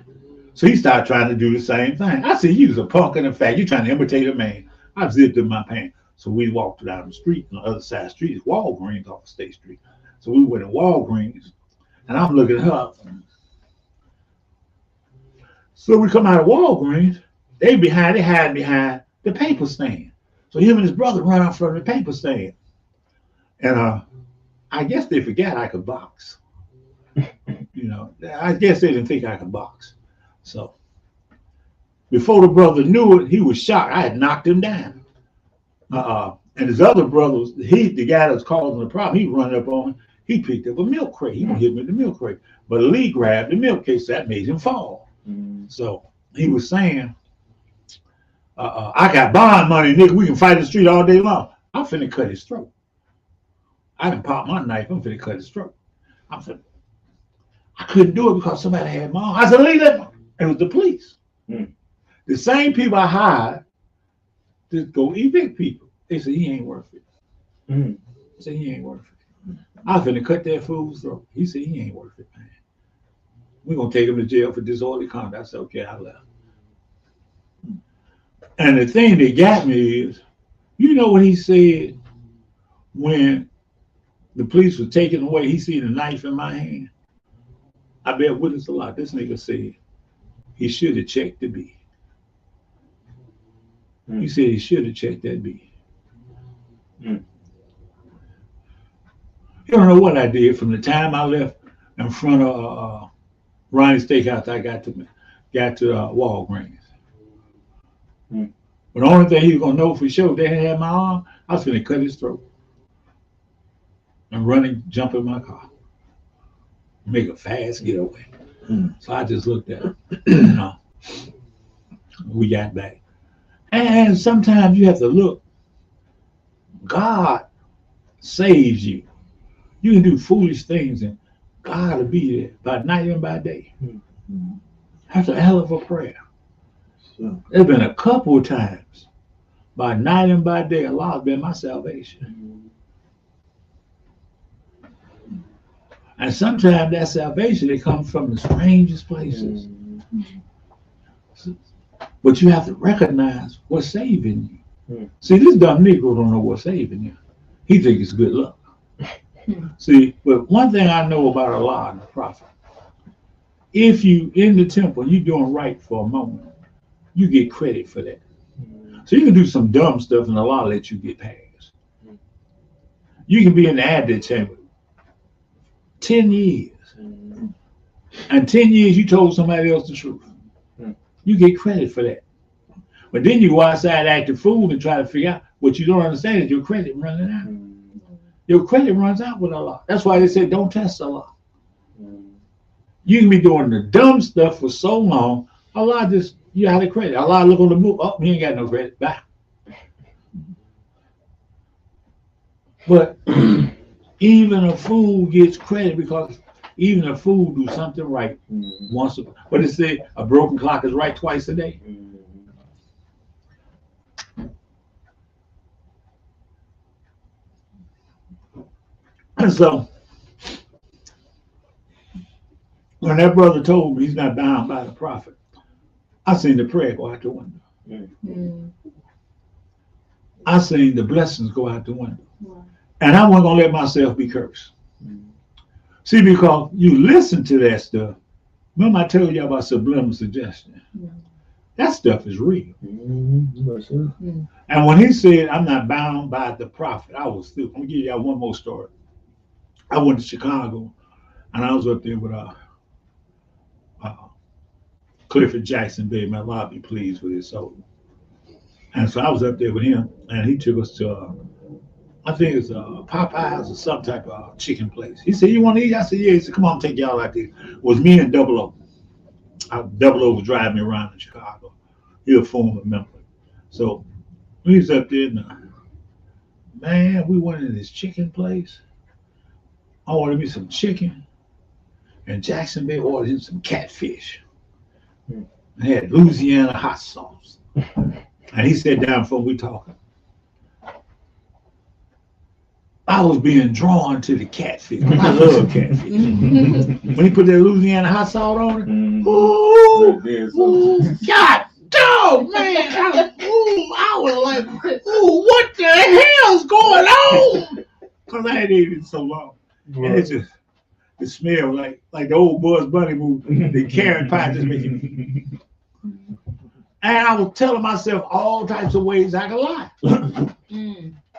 So he started trying to do the same thing. I said, you was a punk in the fact, you're trying to imitate a man. I zipped in my pants. So we walked down the street. On the other side of the street is Walgreens off of State Street. So we went to Walgreens, and I'm looking at her. So we come out of Walgreens, they hide behind the paper stand. So him and his brother run out from the paper stand. And I guess they forgot I could box. You know, I guess they didn't think I could box. So before the brother knew it, he was shocked. I had knocked him down. And his other brother, the guy that's causing the problem, he run up on him. He picked up a milk crate. He hit me with the milk crate. But Lee grabbed the milk case, so that made him fall. So he was saying, I got bond money, nigga. We can fight in the street all day long. I'm finna cut his throat. I done popped my knife. I'm finna cut his throat. I couldn't do it because somebody had my arm. I said, leave that. It was the police. The same people I hired to go evict people. They said, he ain't worth it. They said, he ain't worth it. I was finna cut that fool's throat. He said, he ain't worth it, man. We're going to take him to jail for disorderly conduct. I said, okay, I left. And the thing that got me is, you know what he said when the police was taken away? He seen a knife in my hand. I bear witness a lot. This nigga said he should have checked the B. He said he should have checked that B. You don't know what I did from the time I left in front of Ronnie Steakhouse. I got to Walgreens. But the only thing he was gonna know for sure, they had my arm, I was gonna cut his throat and running, jump in my car, make a fast getaway. So I just looked at it. We got back. And sometimes you have to look. God saves you. You can do foolish things and God will be there by night and by day. That's a hell of a prayer. So, There's been a couple of times, by night and by day, Allah has been my salvation. And sometimes that salvation, it comes from the strangest places. But you have to recognize what's saving you. See, this dumb Negro don't know what's saving you. He thinks it's good luck. See, but one thing I know about Allah and the Prophet, if you in the temple, you doing right for a moment, you get credit for that. So you can do some dumb stuff and Allah let you get past. You can be in the added chamber 10 years. And 10 years you told somebody else the truth. You get credit for that. But then you go outside acting fool and try to figure out what you don't understand is your credit running out. Your credit runs out with Allah. That's why they say don't test Allah. You can be doing the dumb stuff for so long, Allah just, you out of credit. Allah look on the book, oh, he ain't got no credit, bye. But even a fool gets credit because even a fool do something right once. But it said a broken clock is right twice a day. And so when that brother told me he's not bound by the prophet, I seen the prayer go out the window. I seen the blessings go out the window. And I wasn't gonna let myself be cursed. See, because you listen to that stuff. Remember I told you about subliminal suggestion? That stuff is real. And when he said, I'm not bound by the prophet, I was through. I'm gonna give y'all one more story. I went to Chicago and I was up there with Clifford Jackson, baby. My Allah be pleased with his soul. And so I was up there with him and he took us to, I think it's Popeyes or some type of chicken place. He said, you want to eat? I said, yeah. He said, come on, take y'all out there. It was me and Double O. Double O was driving me around in Chicago. He was a former member. So we was up there and man, we went in this chicken place. I ordered me some chicken, and Jackson Bay ordered him some catfish. And had Louisiana hot sauce. And he sat down before we talking. I was being drawn to the catfish. I love catfish. When he put that Louisiana hot sauce on it, ooh, God dog, man. I was like, ooh, what the hell's going on? Because I hadn't eaten it so long. And it's just, it smelled like the old Bugs Bunny movie, the carrot pie just making. And I was telling myself all types of ways I could lie.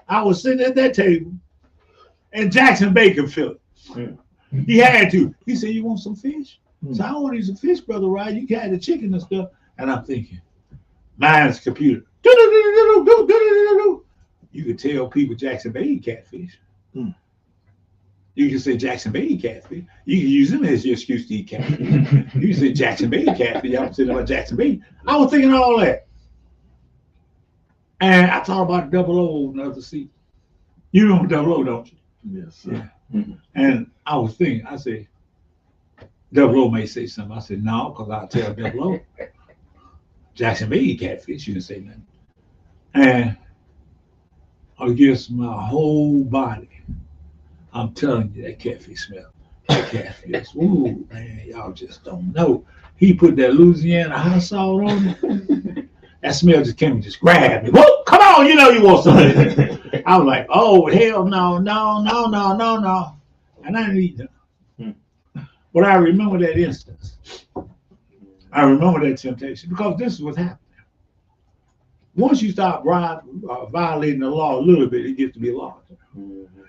I was sitting at that table, and Jackson Bacon filled it. He had to. He said, you want some fish? So I want to eat some fish, Brother Ryan. You got the chicken and stuff. And I'm thinking, mine's computer. You can tell people Jackson Bay eat catfish. You can say Jackson Bay eat catfish. You can use them as your excuse to eat catfish. You can say Jackson Bay eat catfish. Y'all saying about Jackson Bay. I was thinking all that. And I thought about Double O on the other seat. You know Double O, don't you? yes, sir. And I was thinking, I said, Double O may say something. I said, no, because I'll tell Double O. Jackson Bay eat catfish. You didn't say nothing. And against my whole body, I'm telling you, that catfish smell. That catfish. Ooh, man, y'all just don't know. He put that Louisiana hot sauce on it. That smell just came and just grabbed me. Whoa, come on, you know you want something. I was like, oh, hell no. And I didn't eat them. But I remember that instance. I remember that temptation because this is what's happening. Once you start violating the law a little bit, it gets to be a law.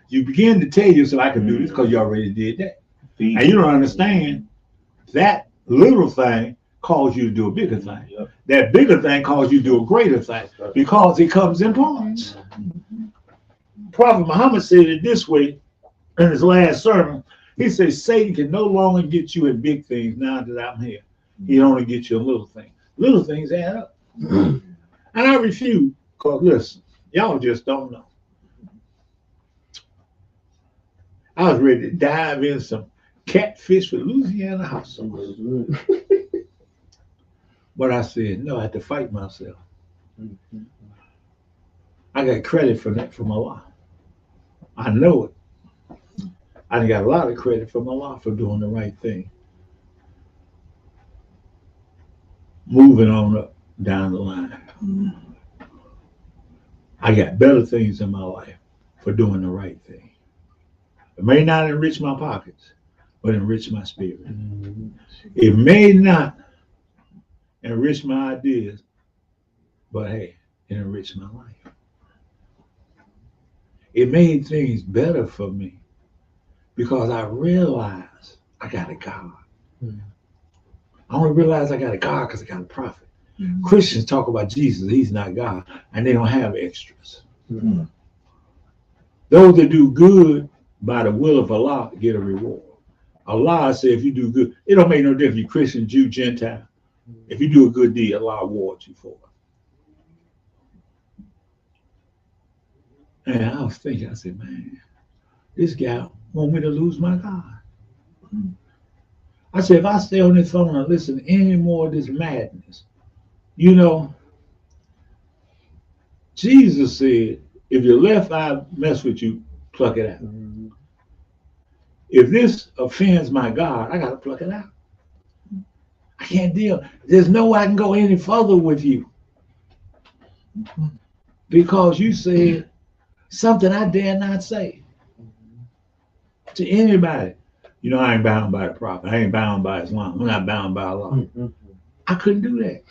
You begin to tell yourself, I can do this because you already did that. And you don't understand that little thing calls you to do a bigger thing. That bigger thing calls you to do a greater thing because it comes in parts. Prophet Muhammad said it this way in his last sermon. He says, Satan can no longer get you in big things now that I'm here. He only gets you in little things. Little things add up. And I refuse because, listen, y'all just don't know. I was ready to dive in some catfish with Louisiana hot sauce. But I said, no, I had to fight myself. I got credit for that from Allah. I know it. I got a lot of credit from Allah for doing the right thing. Moving on up down the line. I got better things in my life for doing the right thing. It may not enrich my pockets, but enrich my spirit. It may not enrich my ideas, but hey, it enriched my life. It made things better for me because I realized I got a God. I only realized I got a God because I got a prophet. Christians talk about Jesus, he's not God, and they don't have extras. Those that do good by the will of Allah get a reward. Allah said if you do good, it don't make no difference, you Christian, Jew, Gentile. If you do a good deed, Allah rewards you for it. And I was thinking, I said, man, this guy want me to lose my God. I said, if I stay on this phone and listen to any more of this madness, you know, Jesus said, if your left eye mess with you, pluck it out. If this offends my God, I got to pluck it out. I can't deal. There's no way I can go any further with you. Because you said something I dare not say to anybody. You know, I ain't bound by the prophet. I ain't bound by Islam. I'm not bound by Allah. I couldn't do that.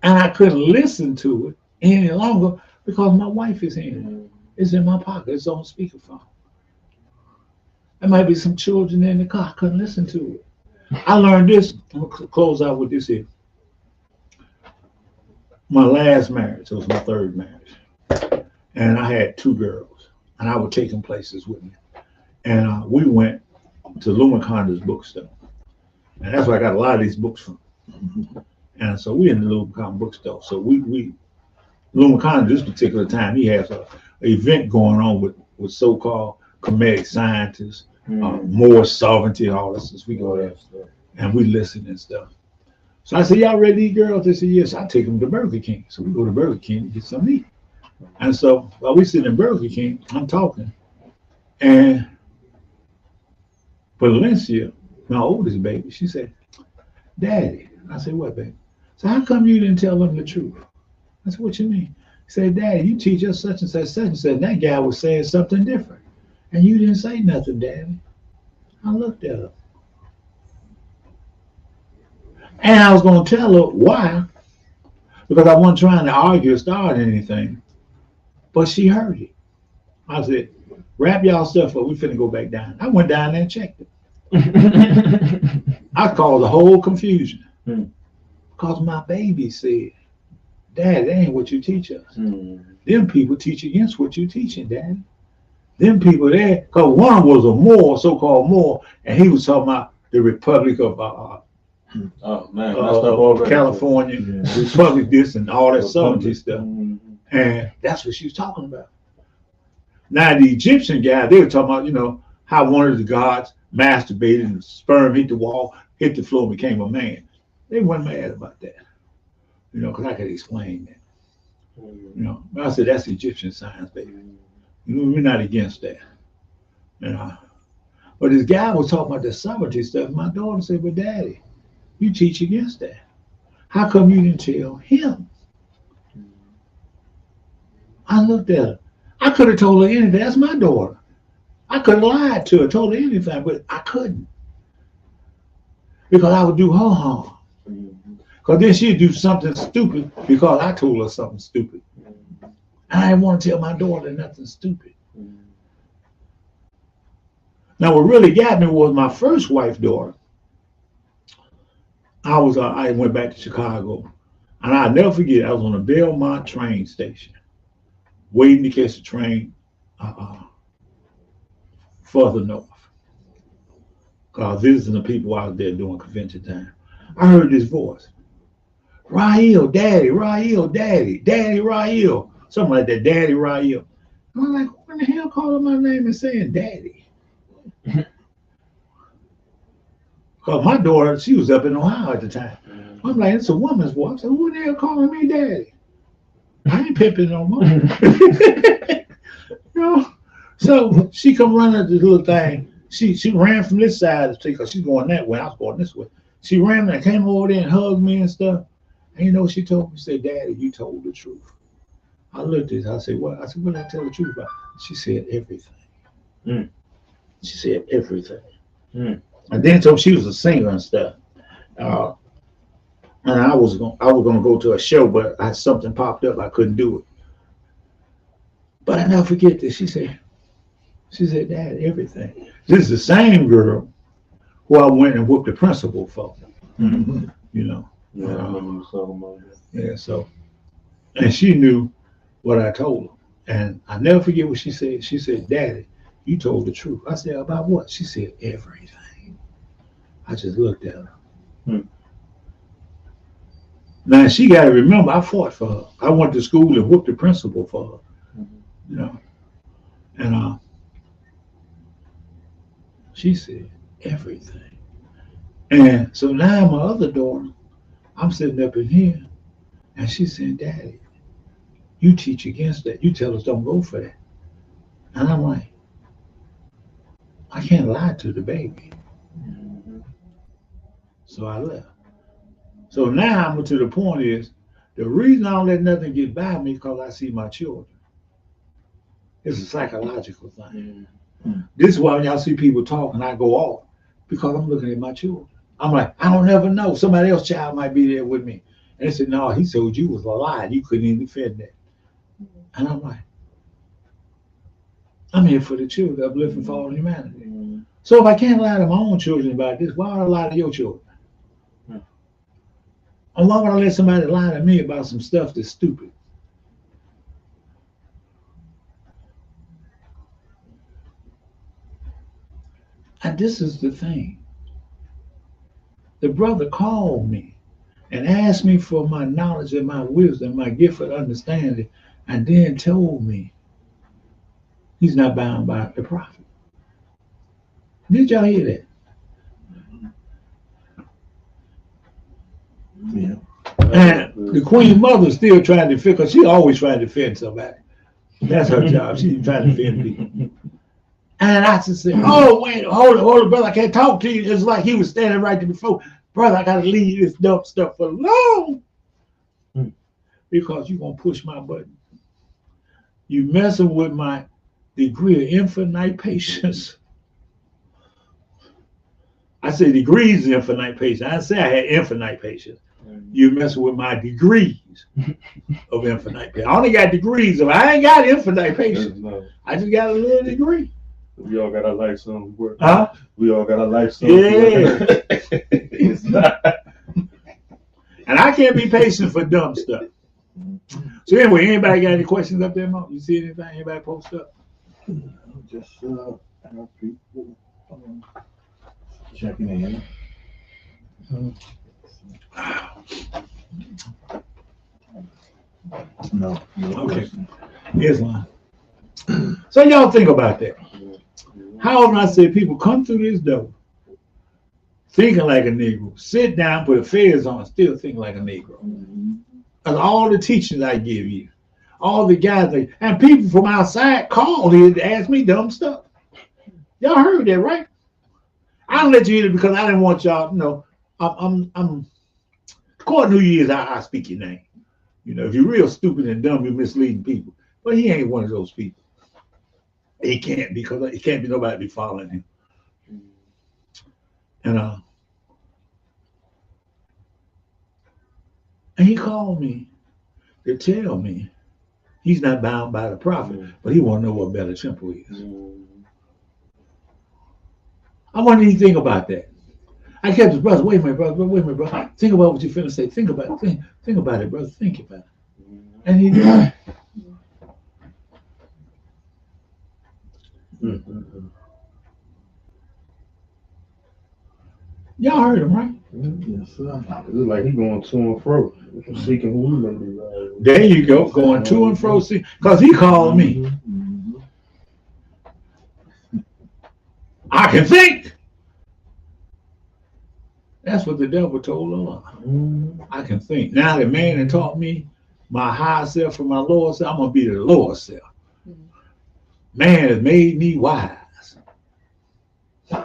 And I couldn't listen to it any longer because my wife is in it. It's in my pocket. It's on speakerphone. There might be some children in the car. I couldn't listen to it. I learned this. I'm going to close out with this here. My last marriage, it was my third marriage. And I had 2 girls. And I would take them places with me. And we went to Lumaconda's bookstore. And that's where I got a lot of these books from. And so we in the Lumaconda bookstore. So we Lumaconda, this particular time, he has an event going on with so-called comedic scientists, more sovereignty, all this as we go there. And we listen and stuff. So I said, y'all ready to eat, girls? They said, yes. I take them to Burger King. So we go to Burger King to get something to eat. And so while we sit in Burger King, I'm talking. And Valencia, my oldest baby, she said, Daddy. I said, what, baby? So how come you didn't tell them the truth? I said, what you mean? He said, Daddy, you teach us such and such, such and such. And that guy was saying something different. And you didn't say nothing, Daddy. I looked at her. And I was going to tell her why. Because I wasn't trying to argue or start anything. But she heard it. I said, wrap y'all stuff up. We finna go back down. I went down there and checked it. I caused the whole confusion. Because my baby said, Dad, that ain't what you teach us. Them people teach against what you teaching, Daddy. Them people there, because one was a Moor, so-called Moor, and he was talking about the Republic of California, Republic this and all that sovereignty stuff. And that's what she was talking about. Now the Egyptian guy, they were talking about, you know, how one of the gods masturbated and sperm hit the wall, hit the floor, and became a man. They weren't mad about that, you know, because I could explain that. You know, but I said, that's Egyptian science, baby. You know, we're not against that. You know. But this guy was talking about the sovereignty stuff. My daughter said, but Daddy, you teach against that. How come you didn't tell him? I looked at her. I could have told her anything. That's my daughter. I could have lied to her, told her anything, but I couldn't. Because I would do her harm. Because then she'd do something stupid because I told her something stupid. And I didn't want to tell my daughter nothing stupid. Now, what really got me was my first wife's daughter. I went back to Chicago, and I'll never forget, I was on the Belmont train station, waiting to catch the train further north. Visiting the people out there doing convention time. I heard this voice. Raheel, Daddy, Raheel, Daddy, Daddy Raheel. Something like that, Daddy Raheel. And I'm like, what the hell calling my name and saying Daddy? Because my daughter, she was up in Ohio at the time. I'm like, it's a woman's voice. I said, who the hell calling me daddy? I ain't pimping no more. You know? So she come running at this little thing. She ran from this side because she's going that way. I was going this way. She ran and came over there and hugged me and stuff. And you know what she told me? She said, Daddy, you told the truth. I looked at her. I said, what? I said, what did I tell the truth about? She said, everything. Mm. She said, everything. Mm. And then told me she was a singer and stuff. And I was gonna go to a show, but something popped up. I couldn't do it. But I never forget this. She said, Dad, everything. This is the same girl who I went and whooped the principal for. Mhm. You know. Yeah, I remember you talking about that. Yeah. So, and she knew what I told her, and I never forget what she said. She said, Daddy, you told the truth. I said, about what? She said, everything. I just looked at her. Hmm. Now she got to remember, I fought for her. I went to school and whooped the principal for her. You know, and she said everything. And so now my other daughter, I'm sitting up in here, and she said, Daddy, you teach against that. You tell us don't go for that. And I'm like, I can't lie to the baby. So I left. So now I'm to the point is, the reason I don't let nothing get by me is because I see my children. It's a psychological thing. This is why when y'all see people talking, I go off, because I'm looking at my children. I'm like, I don't ever know. Somebody else's child might be there with me. And they said, no, he told you was a lie. You couldn't even defend that. And I'm like, I'm here for the children, uplifting for all humanity. So if I can't lie to my own children about this, why would I lie to your children? And why would I let somebody lie to me about some stuff that's stupid? And this is the thing. The brother called me and asked me for my knowledge and my wisdom, my gift of understanding, and then told me he's not bound by the prophet. Did y'all hear that? Yeah. And the Queen Mother still trying to defend, because she always trying to defend somebody. That's her job. She's trying to defend people. And I just said, oh, wait, hold it, brother. I can't talk to you. It's like he was standing right there before. Brother, I got to leave this dumb stuff alone. Because you're going to push my button. You messing with my degree of infinite patience. I say degrees of infinite patience. I didn't say I had infinite patience. You messing with my degrees of infinite patience. I only got degrees of, I ain't got infinite patience. I just got a little degree. We all got our life something to work. Huh? We all got our life something. Yeah. It's not. And I can't be patient for dumb stuff. So anyway, anybody got any questions up there, Mo? You see anything? Anybody post up? Just have people checking in. No. Okay. Islam. So y'all think about that. How often I say people come through this door thinking like a Negro, sit down, put a fez on, still think like a Negro. And all the teachings I give you, all the guys, and people from outside call here to ask me dumb stuff. Y'all heard that, right? I don't let you hear it because I didn't want y'all, you know, I'm according to who you is, I speak your name. You know, if you're real stupid and dumb, you're misleading people. But he ain't one of those people. He can't, because it can't be nobody be following him. And he called me to tell me he's not bound by the prophet, but he want to know what Bella Temple is. I want you to think about that. I kept his brother, wait a minute, brother. Think about what you're finna say. Think about it. Think about it, brother. Think about it. And he did. Y'all heard him, right? Yes, sir. It's like he going to and fro, seeking who he gonna be right. There you go, going to and fro, see, because he called me. I can think. That's what the devil told Allah. I can think. Now that man had taught me my higher self from my lower self, I'm going to be the lower self. Man has made me wise. He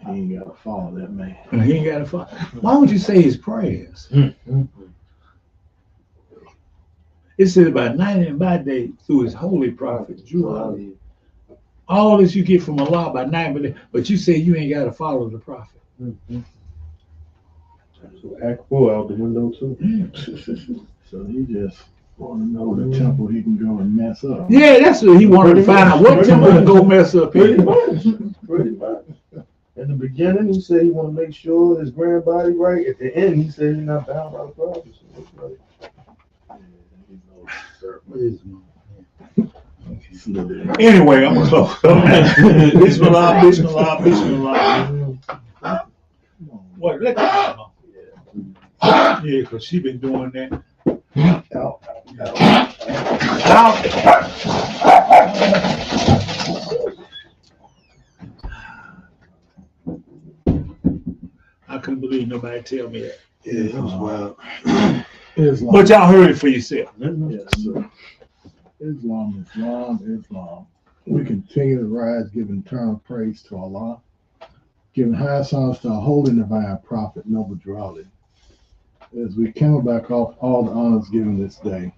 ain't got to follow that man. And he ain't got to follow. Why would you say his prayers? It said about night and by day through his holy prophet. All this you get from Allah by night and by day, but you say you ain't got to follow the prophet. So Act 4 out the window too. So he just want to know the temple he can go and mess up. Yeah, that's what he wanted to find out. What temple to go mess up Pretty in? much. Pretty much. In the beginning, he said he want to make sure his grand body right. At the end, he said he's not bound by the prophet. So it's like, Anyway, I'm gonna go. Bismillah, Bismillah, Bismillah. What? Let that go. Yeah, because she been doing that. I couldn't believe nobody tell me that. Yeah, it was wild. Islam. But y'all heard it for yourself. Yes, sir. Islam. We continue to rise, giving eternal praise to Allah, giving high songs to our holy and divine prophet, Noble Drew. As we come back off all the honors given this day,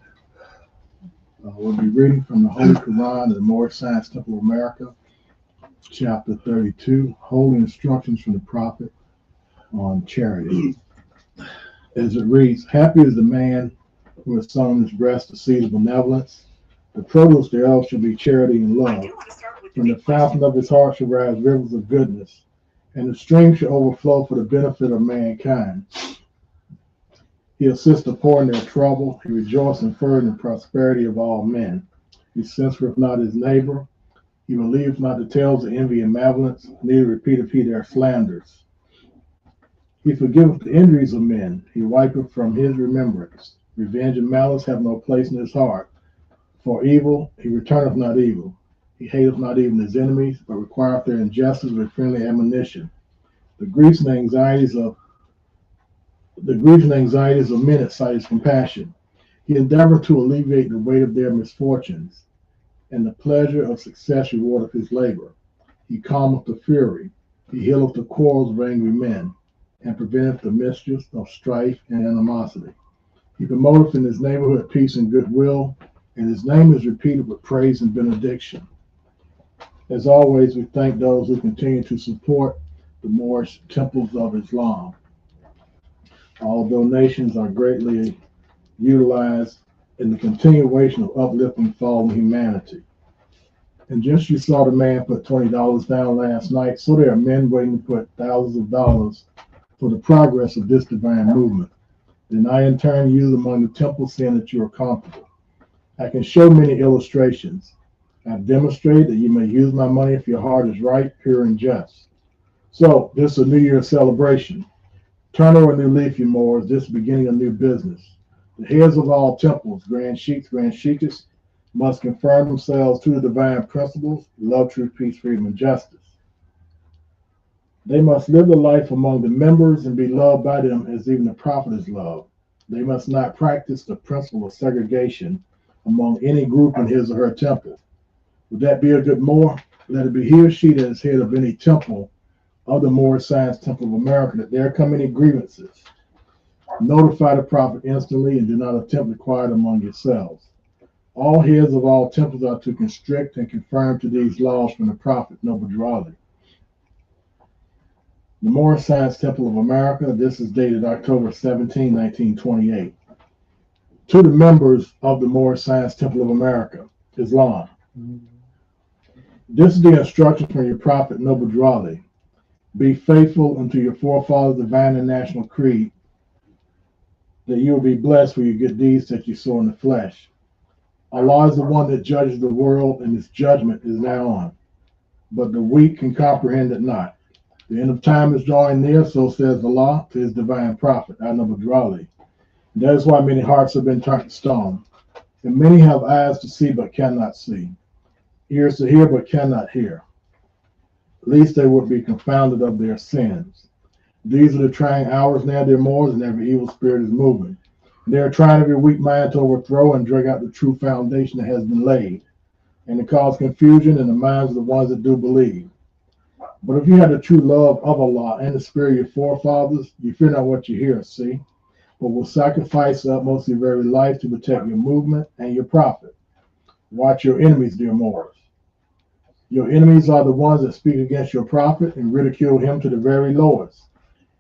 we'll be reading from the Holy Quran of the Moorish Science Temple of America, chapter 32, Holy Instructions from the Prophet on Charity. As it reads, happy is the man who has sown in his breast the seed of benevolence. The produce thereof shall be charity and love. From the fountain of his heart shall rise rivers of goodness, and the stream shall overflow for the benefit of mankind. He assists the poor in their trouble. He rejoices in further the prosperity of all men. He censureth not his neighbor. He believeth not the tales of envy and malevolence, neither repeateth he their slanders. He forgiveth the injuries of men. He wipeth from his remembrance. Revenge and malice have no place in his heart. For evil he returneth not evil. He hateth not even his enemies, but requireth their injustice with friendly admonition. The griefs and anxieties of men excite his compassion. He endeavoreth to alleviate the weight of their misfortunes, and the pleasure of success rewardeth his labor. He calmeth the fury. He healeth the quarrels of angry men, and preventeth the mischief of strife and animosity. He promoteth in his neighborhood peace and goodwill, and his name is repeated with praise and benediction. As always, we thank those who continue to support the Moorish temples of Islam. All donations are greatly utilized in the continuation of uplifting fallen humanity. And just you saw the man put $20 down last night, so there are men waiting to put thousands of dollars for the progress of this divine movement. Then I in turn use among the temples, seeing that you are comfortable. I can show many illustrations. I've demonstrated that you may use my money if your heart is right, pure, and just. So this is a New Year's celebration. Turn over a new leaf, you Moors. This is the beginning of new business. The heads of all temples, grand sheikhs, grand sheikhs, must confirm themselves to the divine principles, love, truth, peace, freedom, and justice. They must live the life among the members and be loved by them as even the prophet is loved. They must not practice the principle of segregation among any group in his or her temple. Would that be a good Moor? Let it be he or she that is head of any temple of the Moorish Science Temple of America that there come any grievances. Notify the prophet instantly and do not attempt to quiet among yourselves. All heads of all temples are to constrict and conform to these laws from the prophet, Noble Drew. The Moorish Science Temple of America, this is dated October 17, 1928. To the members of the Moorish Science Temple of America, Islam. This is the instruction from your prophet, Noble Drew. Be faithful unto your forefathers' divine and national creed, that you will be blessed for your good deeds that you sow in the flesh. Allah is the one that judges the world, and his judgment is now on. But the weak can comprehend it not. The end of time is drawing near, so says Allah to his divine prophet, Noble Drew. That is why many hearts have been turned to stone, and many have eyes to see but cannot see, ears to hear but cannot hear. At least they would be confounded of their sins. These are the trying hours now, dear Moors, and every evil spirit is moving. They are trying every weak mind to overthrow and drag out the true foundation that has been laid, and to cause confusion in the minds of the ones that do believe. But if you have the true love of Allah and the spirit of your forefathers, you fear not what you hear, see, but will sacrifice the utmost of your very life to protect your movement and your profit. Watch your enemies, dear Moors. Your enemies are the ones that speak against your prophet and ridicule him to the very lowest,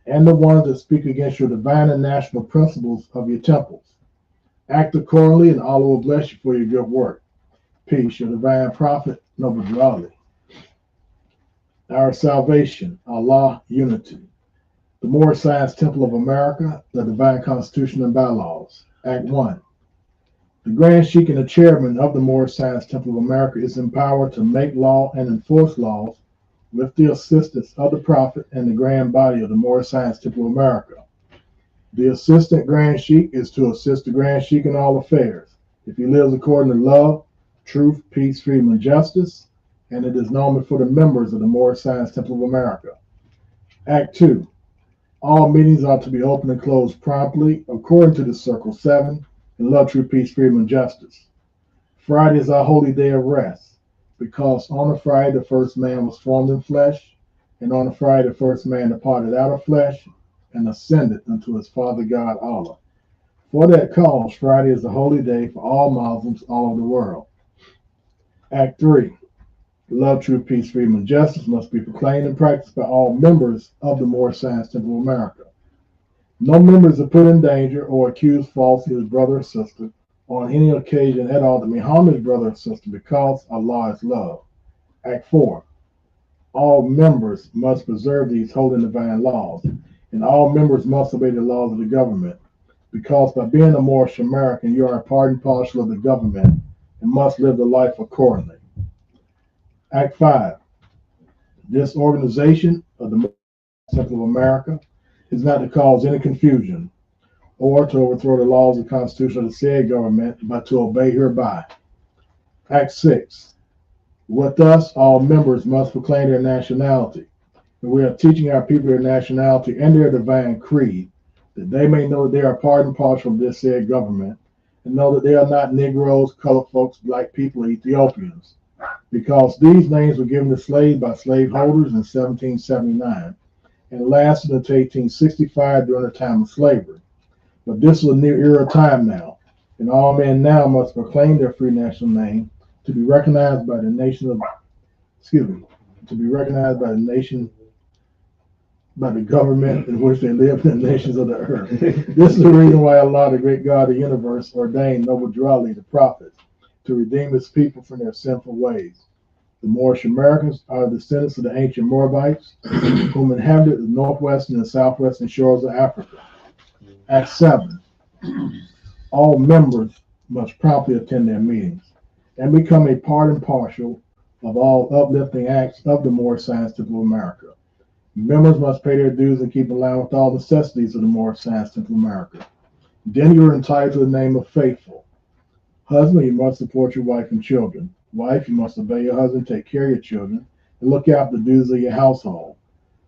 and the ones that speak against your divine and national principles of your temples. Act accordingly, and Allah will bless you for your good work. Peace, your divine prophet, Noble Drew. Our salvation, Allah, unity. The Moorish Science Temple of America, the Divine Constitution and Bylaws. Act 1. The Grand Sheikh and the Chairman of the Moorish Science Temple of America is empowered to make law and enforce laws with the assistance of the Prophet and the Grand Body of the Moorish Science Temple of America. The Assistant Grand Sheikh is to assist the Grand Sheikh in all affairs, if he lives according to love, truth, peace, freedom, and justice, and it is known before the members of the Moorish Science Temple of America. Act 2. All meetings are to be open and closed promptly, according to the Circle 7, in love, truth, peace, freedom, and justice. Friday is our holy day of rest, because on a Friday the first man was formed in flesh, and on a Friday the first man departed out of flesh and ascended unto his Father God Allah. For that cause, Friday is a holy day for all Muslims all over the world. Act 3. Love, truth, peace, freedom, and justice must be proclaimed and practiced by all members of the Moorish Science Temple of America. No members are put in danger or accused falsely of his brother or sister, or on any occasion at all to be harm his brother or sister, because Allah is love. Act 4. All members must preserve these holy and divine laws, and all members must obey the laws of the government, because by being a Moorish American, you are a part and parcel of the government and must live the life accordingly. Act 5. This organization of the Moorish Temple of America is not to cause any confusion or to overthrow the laws and constitution of the said government, but to obey hereby. Act 6. With us, all members must proclaim their nationality, and we are teaching our people their nationality and their divine creed, that they may know that they are part and parcel of this said government, and know that they are not Negroes, colored folks, black people, or Ethiopians, because these names were given to slaves by slaveholders in 1779 and lasted until 1865 during the time of slavery. But this is a new era time now, and all men now must proclaim their free national name to be recognized by the nation of, to be recognized by the nation, by the government in which they live in the nations of the earth. This is the reason why Allah, the great God of the universe, ordained Noble Drew, the prophet, to redeem his people from their sinful ways. The Moorish Americans are descendants of the ancient Moabites, whom inhabited the northwestern and southwestern shores of Africa. Act 7. All members must promptly attend their meetings and become a part and parcel of all uplifting acts of the Moorish Science Temple of America. Members must pay their dues and keep in line with all necessities of the Moorish Science Temple of America. Then you are entitled to the name of faithful. Husband, you must support your wife and children. Wife, you must obey your husband, take care of your children, and look after the duties of your household.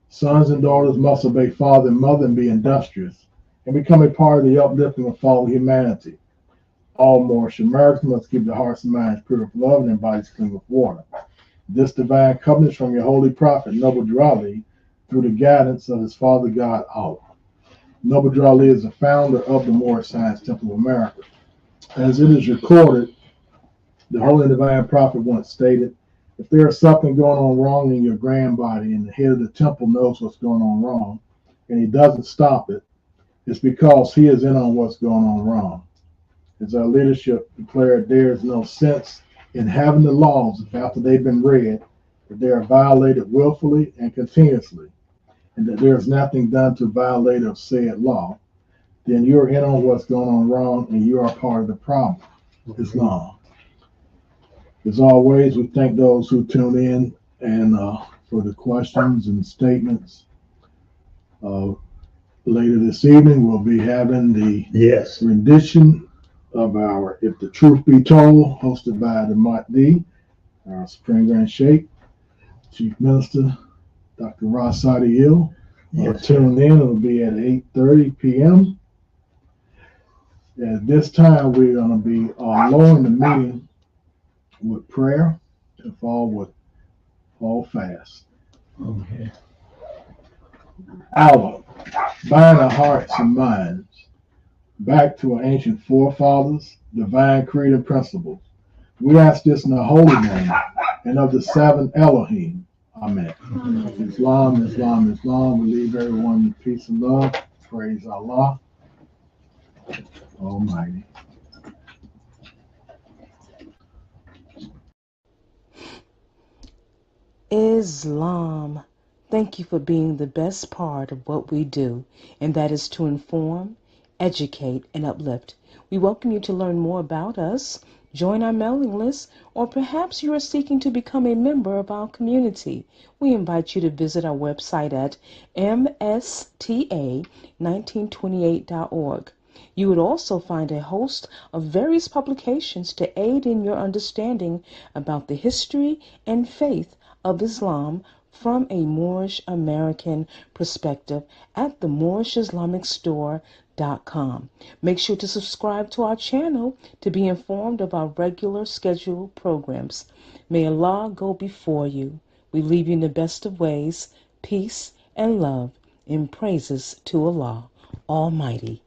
Sons and daughters must obey father and mother and be industrious, and become a part of the uplifting of fallen humanity. All Moorish Americans must keep their hearts and minds pure of love and their bodies clean with water. This divine covenant is from your holy prophet, Noble Drew, through the guidance of his Father God, Allah. Noble Drew is the founder of the Moorish Science Temple of America. As it is recorded, the Holy and Divine Prophet once stated, if there is something going on wrong in your grand body and the head of the temple knows what's going on wrong and he doesn't stop it, it's because he is in on what's going on wrong. As our leadership declared, there is no sense in having the laws after they've been read, that they are violated willfully and continuously, and that there is nothing done to violate of said law, then you're in on what's going on wrong and you are part of the problem. Islam. As always, we thank those who tune in and for the questions and statements. Later this evening, we'll be having the rendition of our If the Truth Be Told, hosted by the Mahdi, our Supreme Grand Sheikh, Chief Minister, Dr. Ras Saadi Il, Yes. Tune in. It'll be at 8:30 p.m. At this time, we're going to be lowering the meeting with prayer and fall fast. Okay. Our bind our hearts and minds back to our ancient forefathers, divine creative principles. We ask this in the holy name and of the seven Elohim. Amen. Islam, Islam, Islam. We leave everyone in peace and love. Praise Allah Almighty. Islam. Thank you for being the best part of what we do, and that is to inform, educate, and uplift. We welcome you to learn more about us, join our mailing list, or perhaps you are seeking to become a member of our community. We invite you to visit our website at msta1928.org. You would also find a host of various publications to aid in your understanding about the history and faith of Islam from a Moorish American perspective at the MoorishIslamicStore.com. Make sure to subscribe to our channel to be informed of our regular scheduled programs. May Allah go before you. We leave you in the best of ways, peace and love, in praises to Allah Almighty.